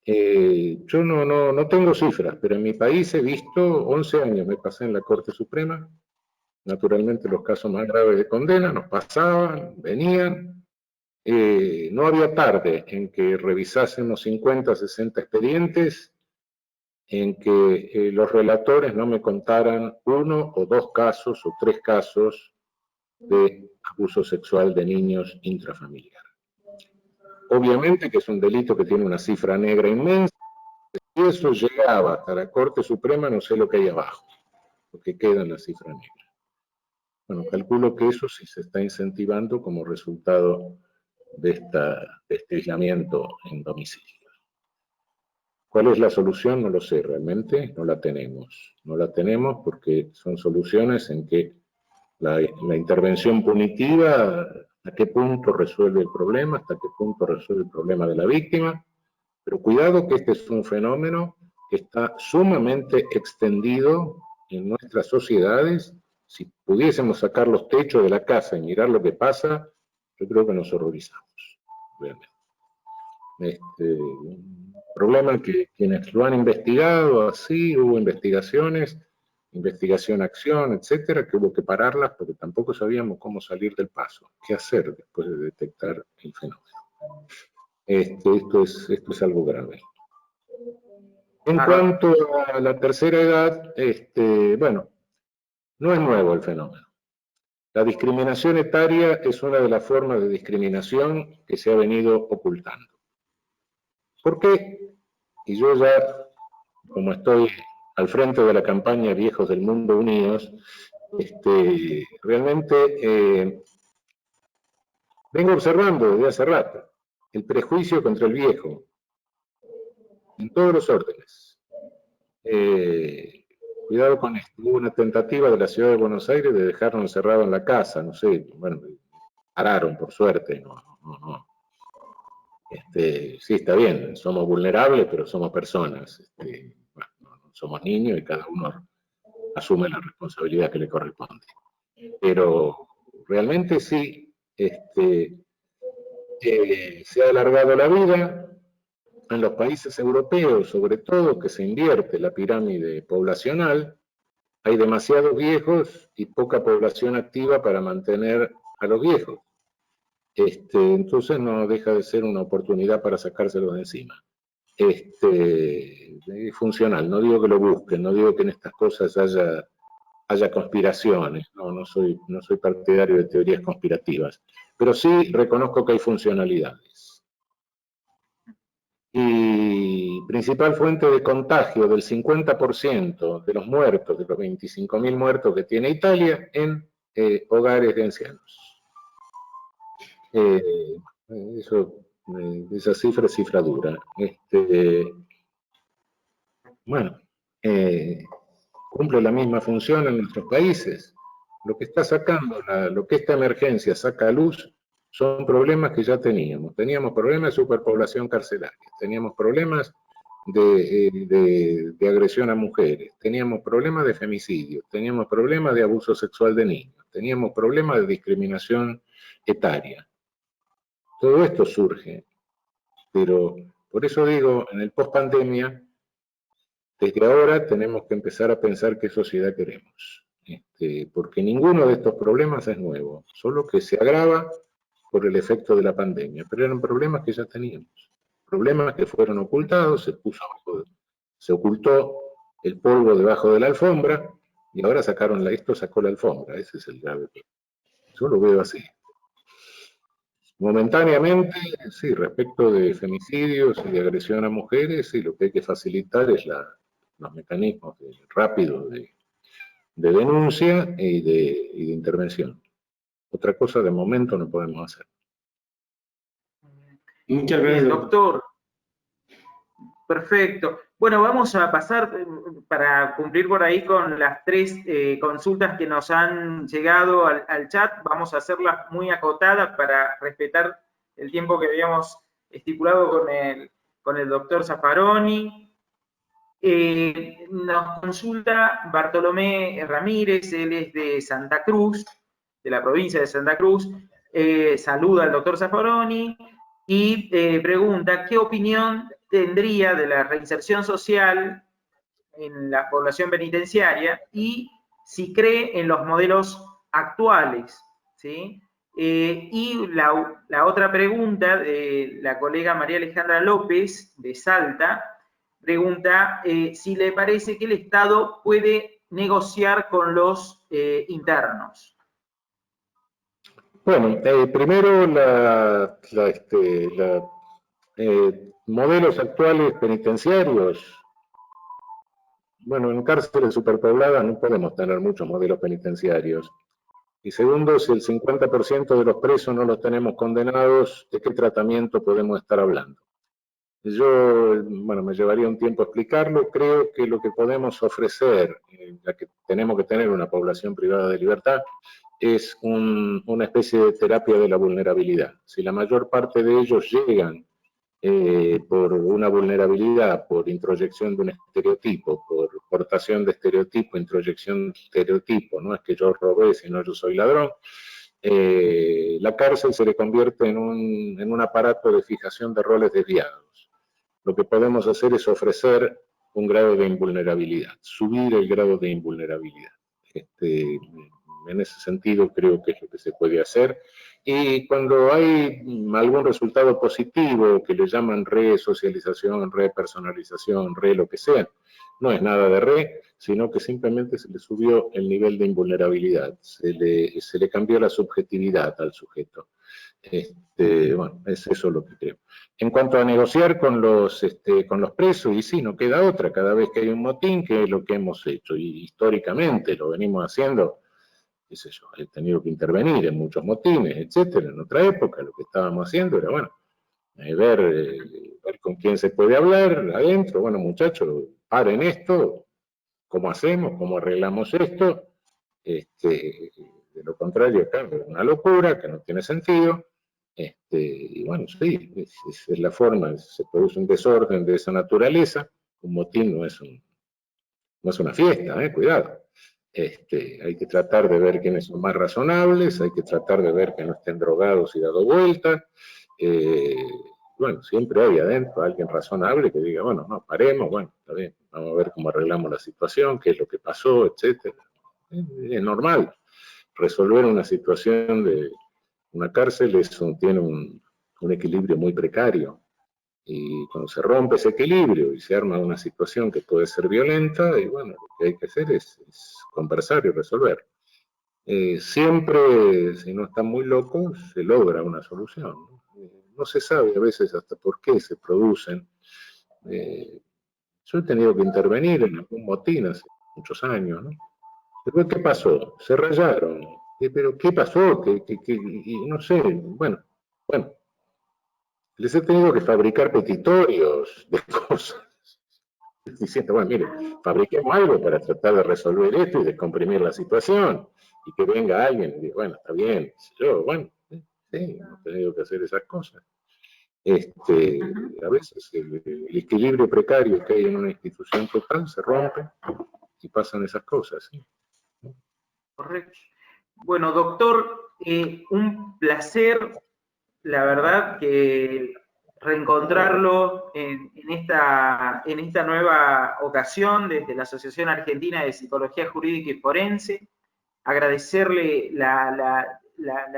Yo no tengo cifras, pero en mi país he visto 11 años, me pasé en la Corte Suprema, naturalmente los casos más graves de condena nos pasaban, venían, no había tarde en que revisásemos 50, 60 expedientes, en que los relatores no me contaran 1 o 2 casos o 3 casos de abuso sexual de niños intrafamiliar. Obviamente que es un delito que tiene una cifra negra inmensa. Si eso llegaba hasta la Corte Suprema, no sé lo que hay abajo, lo que queda en la cifra negra. Bueno, calculo que eso sí se está incentivando como resultado de este aislamiento en domicilio. ¿Cuál es la solución? No lo sé, realmente no la tenemos. No la tenemos porque son soluciones en que la intervención punitiva, ¿a qué punto resuelve el problema? ¿Hasta qué punto resuelve el problema de la víctima? Pero cuidado que este es un fenómeno que está sumamente extendido en nuestras sociedades. Si pudiésemos sacar los techos de la casa y mirar lo que pasa, yo creo que nos horrorizamos, realmente. Un problema que quienes lo han investigado así, hubo investigaciones, investigación-acción, etcétera, que hubo que pararlas porque tampoco sabíamos cómo salir del paso, qué hacer después de detectar el fenómeno. Esto es algo grave. En cuanto a la tercera edad, bueno, no es nuevo el fenómeno. La discriminación etaria es una de las formas de discriminación que se ha venido ocultando. ¿Por qué? Y yo ya, como estoy al frente de la campaña Viejos del Mundo Unidos, realmente vengo observando desde hace rato el prejuicio contra el viejo, en todos los órdenes. Cuidado con esto. Hubo una tentativa de la ciudad de Buenos Aires de dejarnos encerrados en la casa, no sé, bueno, pararon por suerte, no. Sí, está bien, somos vulnerables, pero somos personas. Bueno, no somos niños y cada uno asume la responsabilidad que le corresponde. Pero realmente sí, se ha alargado la vida. En los países europeos, sobre todo, que se invierte la pirámide poblacional, hay demasiados viejos y poca población activa para mantener a los viejos. Entonces no deja de ser una oportunidad para sacárselos de encima. Es funcional, no digo que lo busquen, no digo que en estas cosas haya conspiraciones, no soy partidario de teorías conspirativas, pero sí reconozco que hay funcionalidades. Y principal fuente de contagio del 50% de los muertos, de los 25.000 muertos que tiene Italia, en hogares de ancianos. Esa cifra es cifra dura. Bueno, cumple la misma función en nuestros países. Lo que está sacando, lo que esta emergencia saca a luz, son problemas que ya teníamos. Teníamos problemas de superpoblación carcelaria, teníamos problemas de agresión a mujeres, teníamos problemas de femicidio, teníamos problemas de abuso sexual de niños, teníamos problemas de discriminación etaria. Todo esto surge, pero por eso digo, en el post-pandemia, desde ahora tenemos que empezar a pensar qué sociedad queremos, porque ninguno de estos problemas es nuevo, solo que se agrava por el efecto de la pandemia, pero eran problemas que ya teníamos, problemas que fueron ocultados, se ocultó el polvo debajo de la alfombra, y ahora esto sacó la alfombra, ese es el grave problema. Yo lo veo así. Momentáneamente, sí, respecto de femicidios y de agresión a mujeres, sí, lo que hay que facilitar es los mecanismos rápidos de denuncia y de intervención. Otra cosa de momento no podemos hacer. Muchas gracias, Bien, doctor. doctor. Perfecto. Bueno, vamos a pasar para cumplir por ahí con las 3 consultas que nos han llegado al chat. Vamos a hacerlas muy acotadas para respetar el tiempo que habíamos estipulado con el doctor Zaffaroni. Nos consulta Bartolomé Ramírez, él es de Santa Cruz, de la provincia de Santa Cruz. Saluda al doctor Zaffaroni y pregunta qué opinión tendría de la reinserción social en la población penitenciaria y si cree en los modelos actuales, ¿sí? Y la otra pregunta de la colega María Alejandra López, de Salta, pregunta si le parece que el Estado puede negociar con los internos. Bueno, primero modelos actuales penitenciarios. Bueno, en cárceles superpobladas no podemos tener muchos modelos penitenciarios. Y segundo, si el 50% de los presos no los tenemos condenados, ¿de qué tratamiento podemos estar hablando? Yo, bueno, me llevaría un tiempo explicarlo. Creo que lo que podemos ofrecer, ya que tenemos que tener una población privada de libertad, es una especie de terapia de la vulnerabilidad. Si la mayor parte de ellos llegan por una vulnerabilidad, por introyección de un estereotipo, por portación de estereotipo, introyección de estereotipo, no es que yo robé, sino yo soy ladrón, la cárcel se le convierte en un aparato de fijación de roles desviados. Lo que podemos hacer es ofrecer un grado de invulnerabilidad, subir el grado de invulnerabilidad. En ese sentido creo que es lo que se puede hacer. Y cuando hay algún resultado positivo, que le llaman resocialización, repersonalización, lo que sea, no es nada de sino que simplemente se le subió el nivel de invulnerabilidad, se le cambió la subjetividad al sujeto. Bueno, es eso lo que creo. En cuanto a negociar con los presos, y sí, no queda otra, cada vez que hay un motín, que es lo que hemos hecho, y históricamente lo venimos haciendo, qué sé yo, he tenido que intervenir en muchos motines, etcétera. En otra época lo que estábamos haciendo era, bueno, ver con quién se puede hablar adentro. Bueno, muchachos, paren esto, ¿cómo hacemos? ¿Cómo arreglamos esto? De lo contrario, acá es una locura que no tiene sentido. Y bueno, sí, esa es la forma, se produce un desorden de esa naturaleza. Un motín no es una fiesta, cuidado. Hay que tratar de ver quiénes son más razonables, hay que tratar de ver que no estén drogados y dado vuelta. Bueno, siempre hay adentro alguien razonable que diga, bueno, no, paremos, bueno, está bien, vamos a ver cómo arreglamos la situación, qué es lo que pasó, etcétera. Es normal. Resolver una situación de una cárcel tiene un equilibrio muy precario. Y cuando se rompe ese equilibrio y se arma una situación que puede ser violenta, y bueno, lo que hay que hacer es conversar y resolver. Siempre, si no están muy locos, se logra una solución. No se sabe a veces hasta por qué se producen. Yo he tenido que intervenir en algún motín hace muchos años, ¿no? Después, ¿qué pasó? Se rayaron. ¿Pero qué pasó? Y no sé, bueno, les he tenido que fabricar petitorios de cosas. Diciendo, bueno, mire, fabriquemos algo para tratar de resolver esto y descomprimir la situación. Y que venga alguien y diga, bueno, está bien. Bueno, sí, hemos tenido que hacer esas cosas. A veces el equilibrio precario que hay en una institución total se rompe y pasan esas cosas. ¿Sí? Correcto. Bueno, doctor, un placer, la verdad, que reencontrarlo en esta nueva ocasión desde la Asociación Argentina de Psicología Jurídica y Forense. Agradecerle la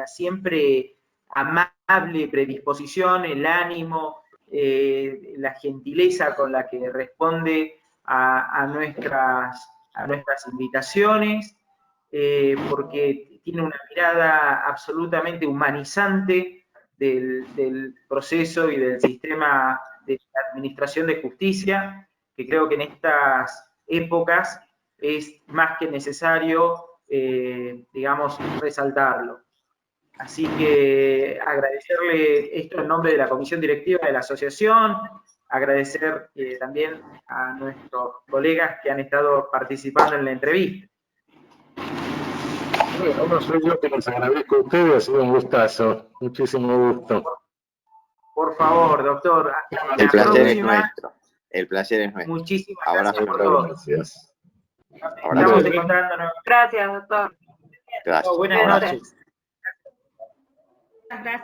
siempre amable predisposición, el ánimo, la gentileza con la que responde a nuestras invitaciones, porque tiene una mirada absolutamente humanizante del proceso y del sistema de administración de justicia, que creo que en estas épocas es más que necesario, digamos, resaltarlo. Así que agradecerle esto en nombre de la comisión directiva de la asociación, agradecer también a nuestros colegas que han estado participando en la entrevista. Bueno, no soy yo que les agradezco a ustedes, ha sido un gustazo, muchísimo gusto. Por favor, doctor, hasta El la placer es próxima. nuestro. El placer es nuestro. Muchísimas Abrazo gracias por todo. Gracias. Estamos encontrándonos. Gracias, doctor. Gracias. Buenas noches. Gracias.